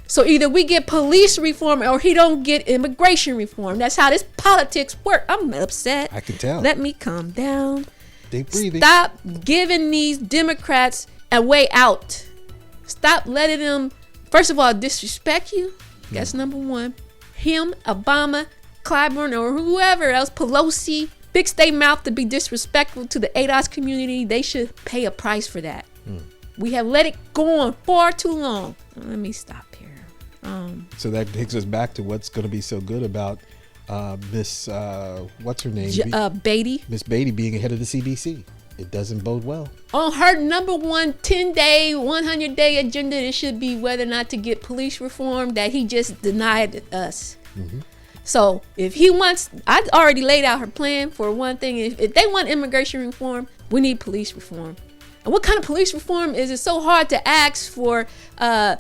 So either we get police reform or he don't get immigration reform. That's how this politics work. I'm upset. I can tell. Let me calm down. Deep breathing. Stop giving these Democrats a way out. Stop letting them, first of all, disrespect you. That's number one. Him, Obama, Clyburn, or whoever else, Pelosi, fix their mouth to be disrespectful to the ADOS community. They should pay a price for that. We have let it go on far too long. Let me stop here. So that takes us back to what's going to be so good about Miss, what's her name? Beatty. Miss Beatty being ahead of the CDC. It doesn't bode well. On her number one 10-day, 100-day agenda, it should be whether or not to get police reform that he just denied us. So if he wants, I already laid out her plan for one thing. If they want immigration reform, we need police reform. And what kind of police reform is it so hard to ask for? No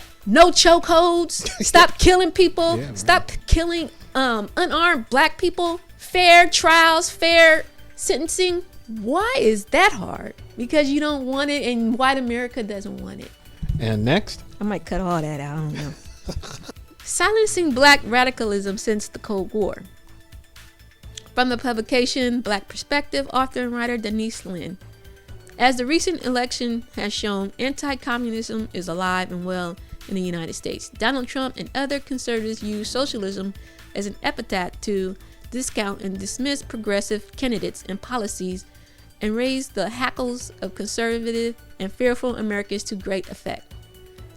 chokeholds, stop killing people, stop killing unarmed black people, fair trials, fair sentencing. Why is that hard? Because you don't want it, and white America doesn't want it. And next? I might cut all that out, I don't know. Silencing black radicalism since the Cold War. From the publication Black Perspective, author and writer Denise Lynn. As the recent election has shown, anti-communism is alive and well in the United States. Donald Trump and other conservatives use socialism as an epithet to discount and dismiss progressive candidates and policies and raise the hackles of conservative and fearful Americans to great effect.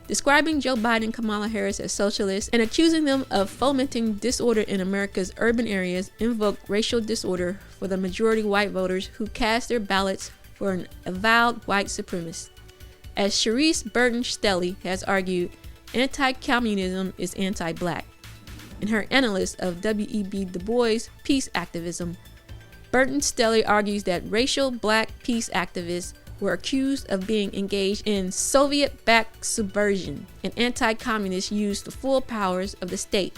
Describing Joe Biden and Kamala Harris as socialists and accusing them of fomenting disorder in America's urban areas invoke racial disorder for the majority white voters who cast their ballots for an avowed white supremacist. As Sharice Burton-Stelly has argued, anti-communism is anti-black. In her analysis of W.E.B. Du Bois' peace activism, Burton-Stelly argues that racial black peace activists were accused of being engaged in Soviet-backed subversion, and anti-communists used the full powers of the state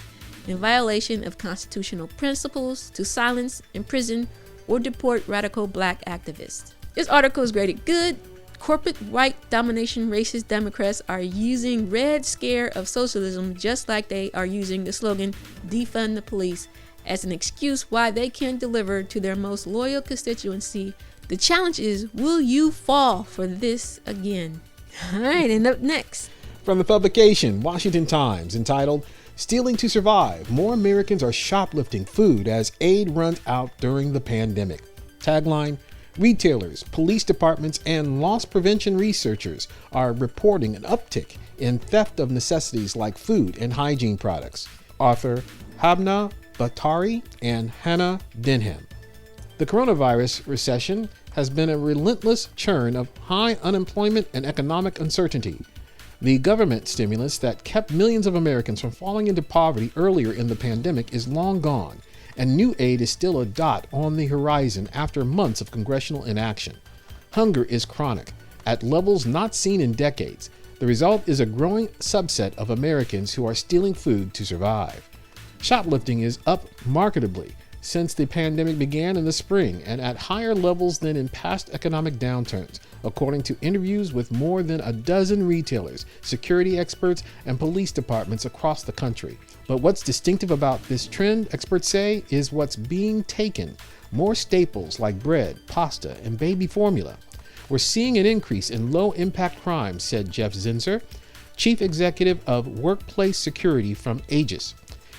in violation of constitutional principles to silence, imprison, or deport radical black activists. This article is graded good. Corporate white domination racist Democrats are using Red Scare of socialism just like they are using the slogan defund the police as an excuse why they can't deliver to their most loyal constituency. The challenge is, will you fall for this again? All right, and up next. From the publication Washington Times, entitled Stealing to Survive, More Americans Are Shoplifting Food as Aid Runs Out During the Pandemic. Tagline, retailers, police departments, and loss prevention researchers are reporting an uptick in theft of necessities like food and hygiene products. Author Habna Batari and Hannah Denham. The coronavirus recession has been a relentless churn of high unemployment and economic uncertainty. The government stimulus that kept millions of Americans from falling into poverty earlier in the pandemic is long gone, and new aid is still a dot on the horizon after months of congressional inaction. Hunger is chronic, at levels not seen in decades. The result is a growing subset of Americans who are stealing food to survive. Shoplifting is up marketably since the pandemic began in the spring and at higher levels than in past economic downturns, according to interviews with more than a dozen retailers, security experts, and police departments across the country. But what's distinctive about this trend, experts say, is what's being taken. More staples like bread, pasta, and baby formula. We're seeing an increase in low-impact crime, said Jeff Zinser, chief executive of workplace security from Aegis.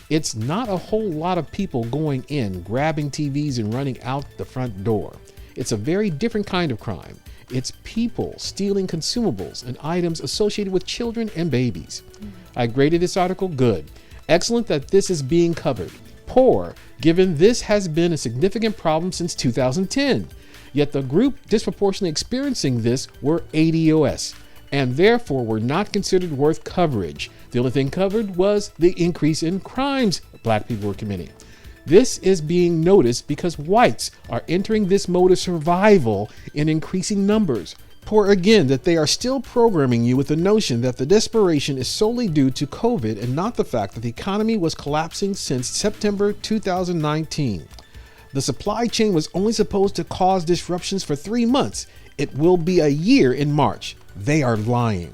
It's not a whole lot of people going in, grabbing TVs and running out the front door. It's a very different kind of crime. It's people stealing consumables and items associated with children and babies. I graded this article good. Excellent that this is being covered. Poor, given this has been a significant problem since 2010. Yet the group disproportionately experiencing this were ADOS, and therefore were not considered worth coverage. The only thing covered was the increase in crimes black people were committing. This is being noticed because whites are entering this mode of survival in increasing numbers. Poor again that they are still programming you with the notion that the desperation is solely due to COVID and not the fact that the economy was collapsing since September 2019. The supply chain was only supposed to cause disruptions for 3 months. It will be a year in March. They are lying.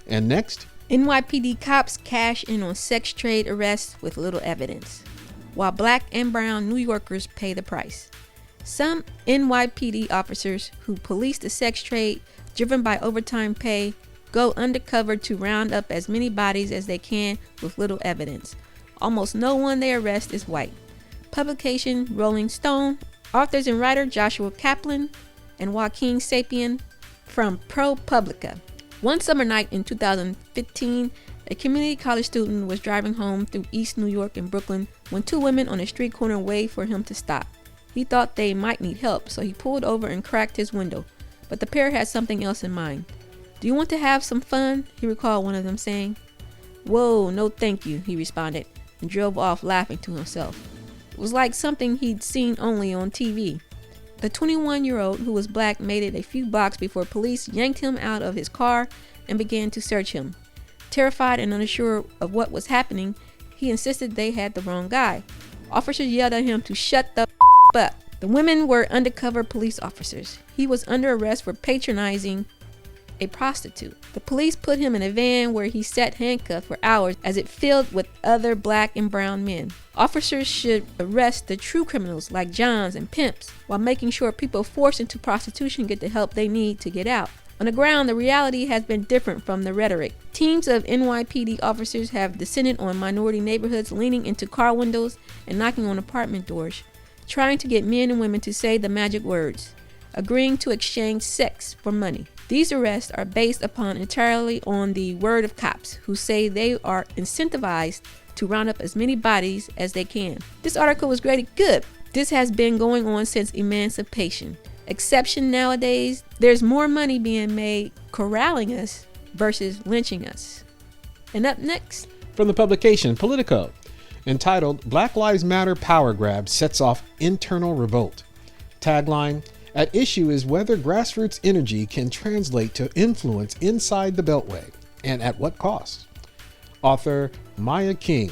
And next? NYPD cops cash in on sex trade arrests with little evidence, while black and brown New Yorkers pay the price. Some NYPD officers who police the sex trade, driven by overtime pay, go undercover to round up as many bodies as they can with little evidence. Almost no one they arrest is white. Publication Rolling Stone, authors and writer Joshua Kaplan and Joaquin Sapien from ProPublica. One summer night in 2015, a community college student was driving home through East New York and Brooklyn when two women on a street corner waved for him to stop. He thought they might need help, so he pulled over and cracked his window, but the pair had something else in mind. "Do you want to have some fun?" he recalled one of them saying. "Whoa, no thank you," he responded, and drove off laughing to himself. It was like something he'd seen only on TV. The 21-year-old who was black made it a few blocks before police yanked him out of his car and began to search him. Terrified and unsure of what was happening, he insisted they had the wrong guy. Officers yelled at him to shut the up. The women were undercover police officers. He was under arrest for patronizing a prostitute. The police put him in a van where he sat handcuffed for hours as it filled with other black and brown men. Officers should arrest the true criminals like Johns and pimps while making sure people forced into prostitution get the help they need to get out. On the ground, the reality has been different from the rhetoric. Teams of NYPD officers have descended on minority neighborhoods, leaning into car windows and knocking on apartment doors, trying to get men and women to say the magic words, agreeing to exchange sex for money. These arrests are based upon entirely on the word of cops who say they are incentivized to round up as many bodies as they can. This article was graded good. This has been going on since emancipation. Exception nowadays, there's more money being made corralling us versus lynching us. And up next, from the publication Politico, entitled Black Lives Matter Power Grab Sets Off Internal Revolt. Tagline, at issue is whether grassroots energy can translate to influence inside the Beltway, and at what cost. Author Maya King.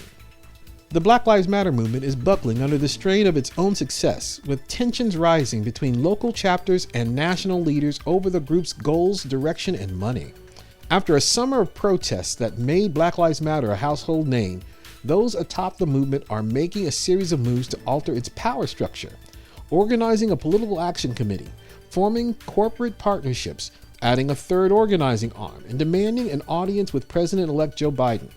The Black Lives Matter movement is buckling under the strain of its own success, with tensions rising between local chapters and national leaders over the group's goals, direction, and money. After a summer of protests that made Black Lives Matter a household name, those atop the movement are making a series of moves to alter its power structure, organizing a political action committee, forming corporate partnerships, adding a third organizing arm, and demanding an audience with President-elect Joe Biden.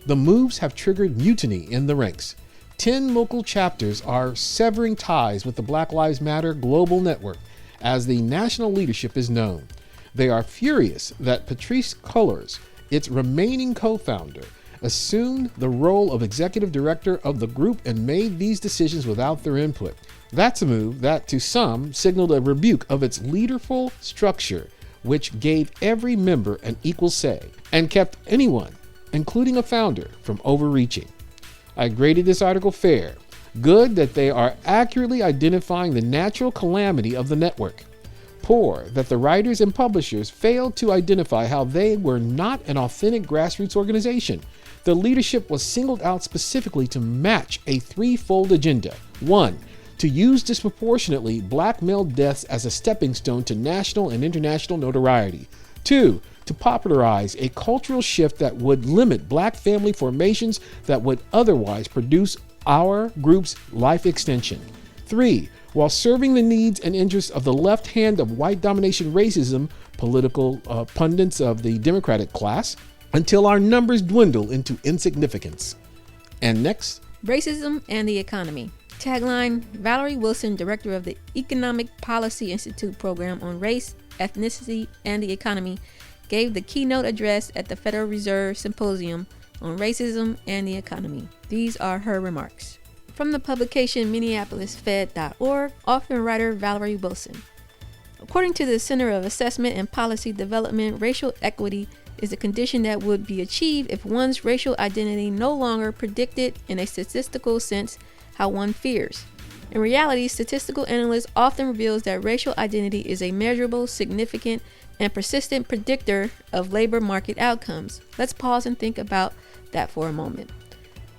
The moves have triggered mutiny in the ranks. 10 local chapters are severing ties with the Black Lives Matter global network, as the national leadership is known. They are furious that Patrisse Cullors, its remaining co-founder, assumed the role of executive director of the group and made these decisions without their input. That's a move that, to some, signaled a rebuke of its leaderful structure, which gave every member an equal say and kept anyone, including a founder, from overreaching. I graded this article fair. Good that they are accurately identifying the natural calamity of the network. Poor that the writers and publishers failed to identify how they were not an authentic grassroots organization. The leadership was singled out specifically to match a threefold agenda. 1. To use disproportionately black male deaths as a stepping stone to national and international notoriety. 2. To popularize a cultural shift that would limit black family formations that would otherwise produce our group's life extension. 3. While serving the needs and interests of the left hand of white domination racism, political pundits of the Democratic class, until our numbers dwindle into insignificance. And next, racism and the economy. Tagline, Valerie Wilson, director of the Economic Policy Institute program on race, ethnicity, and the economy, gave the keynote address at the Federal Reserve Symposium on Racism and the Economy. These are her remarks. From the publication MinneapolisFed.org, author and writer Valerie Wilson. According to the Center of Assessment and Policy Development, racial equity is a condition that would be achieved if one's racial identity no longer predicted in a statistical sense how one fears. In reality, statistical analysts often reveals that racial identity is a measurable, significant, and persistent predictor of labor market outcomes. Let's pause and think about that for a moment.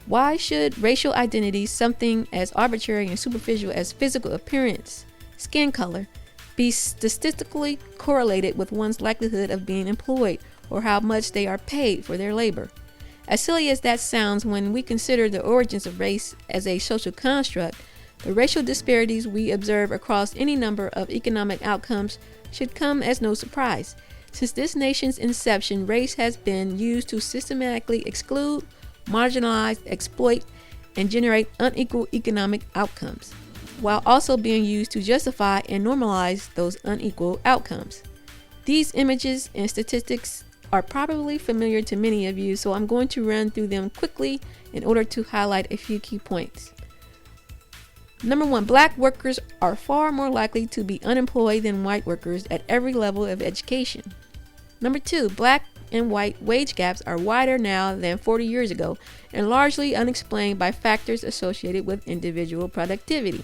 Why should racial identity, something as arbitrary and superficial as physical appearance, skin color, be statistically correlated with one's likelihood of being employed or how much they are paid for their labor? As silly as that sounds, when we consider the origins of race as a social construct, the racial disparities we observe across any number of economic outcomes should come as no surprise. Since this nation's inception, race has been used to systematically exclude, marginalize, exploit, and generate unequal economic outcomes, while also being used to justify and normalize those unequal outcomes. These images and statistics are probably familiar to many of you, so I'm going to run through them quickly in order to highlight a few key points. Number 1, black workers are far more likely to be unemployed than white workers at every level of education. Number 2, black and white wage gaps are wider now than 40 years ago and largely unexplained by factors associated with individual productivity.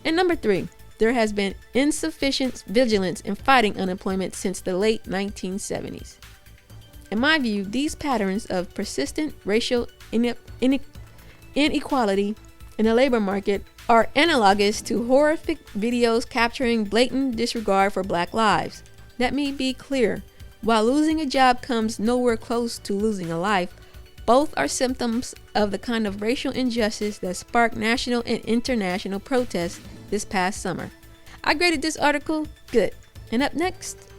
And number 3, there has been insufficient vigilance in fighting unemployment since the late 1970s. In my view, these patterns of persistent racial inequality in the labor market are analogous to horrific videos capturing blatant disregard for Black lives. Let me be clear. While losing a job comes nowhere close to losing a life, both are symptoms of the kind of racial injustice that sparked national and international protests this past summer. I graded this article good. And up next,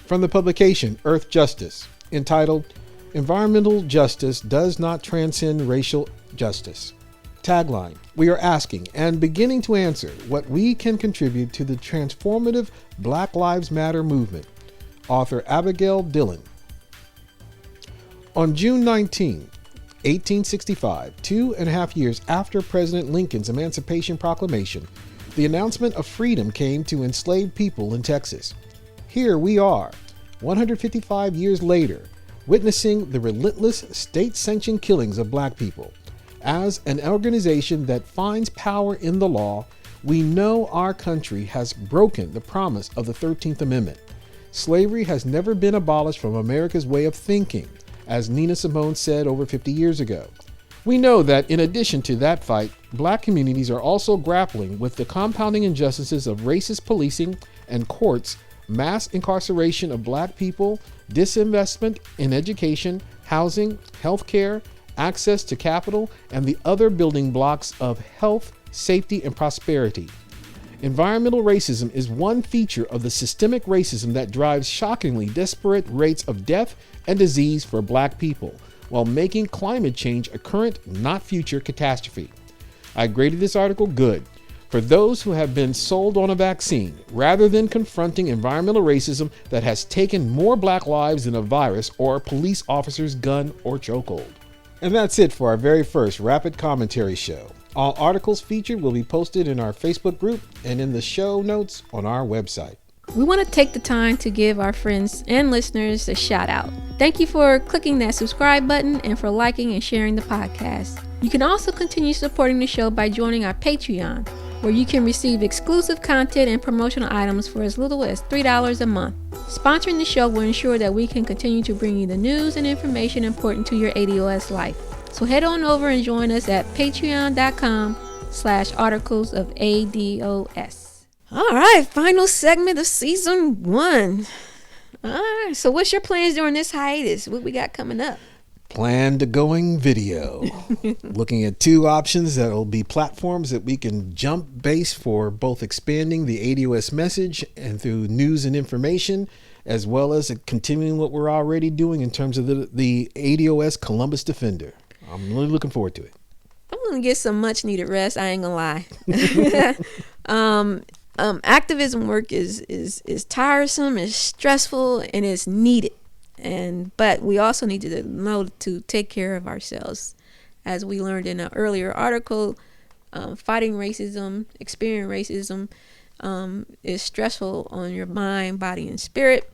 from the publication Earth Justice, entitled Environmental Justice Does Not Transcend Racial Justice. Tagline: we are asking and beginning to answer what we can contribute to the transformative Black Lives Matter movement. Author Abigail Dillon. On June 19, 1865, 2.5 years after President Lincoln's Emancipation Proclamation, the announcement of freedom came to enslaved people in Texas. Here we are, 155 years later, witnessing the relentless state-sanctioned killings of Black people. As an organization that finds power in the law, we know our country has broken the promise of the 13th Amendment. Slavery has never been abolished from America's way of thinking, as Nina Simone said over 50 years ago. We know that in addition to that fight, Black communities are also grappling with the compounding injustices of racist policing and courts, mass incarceration of Black people, disinvestment in education, housing, healthcare, access to capital, and the other building blocks of health, safety, and prosperity. Environmental racism is one feature of the systemic racism that drives shockingly disparate rates of death and disease for Black people, while making climate change a current, not future catastrophe. I graded this article good. For those who have been sold on a vaccine, rather than confronting environmental racism that has taken more Black lives than a virus or a police officer's gun or chokehold. And that's it for our very first Rapid Commentary Show. All articles featured will be posted in our Facebook group and in the show notes on our website. we want to take the time to give our friends and listeners a shout out. Thank you for clicking that subscribe button and for liking and sharing the podcast. You can also continue supporting the show by joining our Patreon, where you can receive exclusive content and promotional items for as little as $3 a month. Sponsoring the show will ensure that we can continue to bring you the news and information important to your ADOS life. So head on over and join us at patreon.com/articles of ADOS. All right, final segment of season 1. All right, so what's your plans during this hiatus? What we got coming up? Plan to going video. Looking at 2 options that will be platforms that we can jump base for both expanding the ADOS message and through news and information, as well as continuing what we're already doing in terms of the ADOS Columbus Defender. I'm really looking forward to it. I'm going to get some much needed rest. I ain't going to lie. Activism work is tiresome, it's stressful, and it's needed. But we also need to know to take care of ourselves. As we learned in an earlier article, fighting racism, experiencing racism is stressful on your mind, body, and spirit.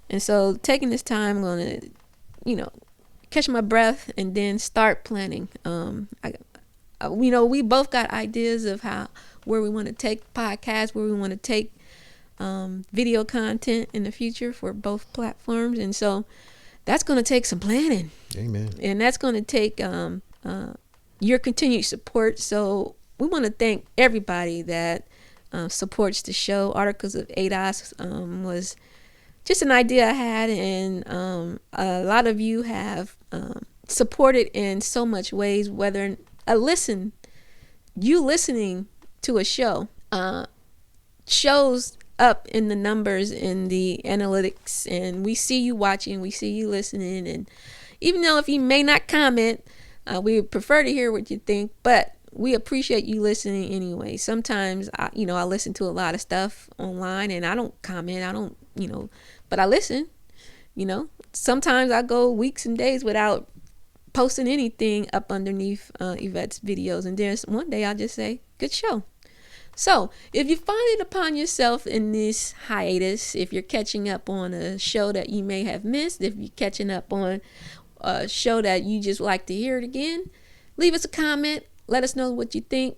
And so taking this time, I'm going to, catch my breath and then start planning. We both got ideas of where we want to take podcasts, where we want to take video content in the future for both platforms, and so that's going to take some planning. Amen. And that's going to take your continued support. So we want to thank everybody that supports the show. Articles of ADOS was just an idea I had, and a lot of you have supported in so much ways. Whether you listening to a show shows up in the numbers, in the analytics, and we see you watching, we see you listening, and even though if you may not comment, we would prefer to hear what you think, but we appreciate you listening anyway. Sometimes I listen to a lot of stuff online and I don't comment, but I listen. Sometimes I go weeks and days without posting anything up underneath Yvette's videos, and then one day I'll just say, good show. So if you find it upon yourself in this hiatus, if you're catching up on a show that you may have missed, if you're catching up on a show that you just like to hear it again, leave us a comment. Let us know what you think.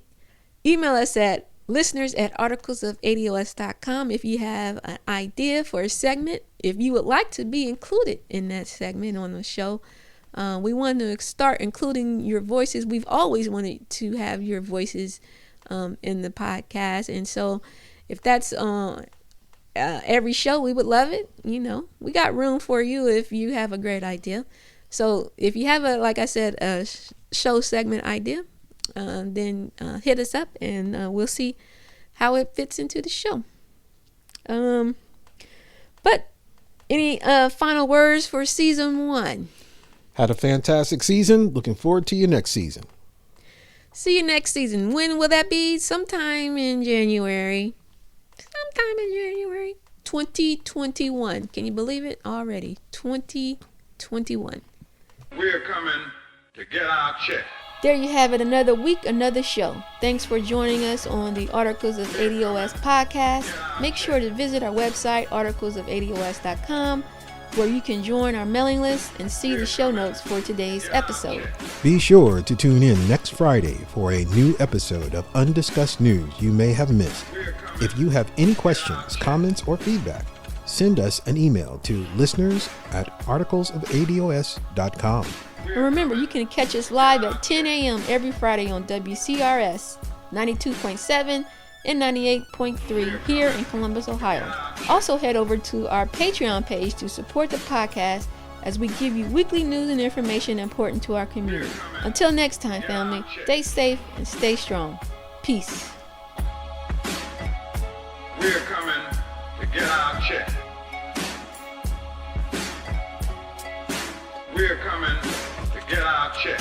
Email us at listeners at articlesofADOS.com if you have an idea for a segment, if you would like to be included in that segment on the show. We want to start including your voices. We've always wanted to have your voices in the podcast, and so if that's every show, we would love it. You know, we got room for you if you have a great idea. So if you have a show segment idea, then hit us up and we'll see how it fits into the show. But any final words for season 1? Had a fantastic season. Looking forward to your next season. See you next season. When will that be? Sometime in January. 2021. Can you believe it? Already 2021. We're coming to get our check. There you have it, another week, another show. Thanks for joining us on the Articles of ADOS podcast. Make sure to visit our website, articlesofADOS.com, where you can join our mailing list and see the show notes for today's episode. Be sure to tune in next Friday for a new episode of Undiscussed News you may have missed. If you have any questions, comments, or feedback, send us an email to listeners@articlesofADOS.com. And remember, you can catch us live at 10 a.m. every Friday on WCRS 92.7 and 98.3 here in Columbus, Ohio. Also head over to our Patreon page to support the podcast as we give you weekly news and information important to our community. Until next time, family, stay safe and stay strong. Peace. We're coming to get our check. We're coming to get our check.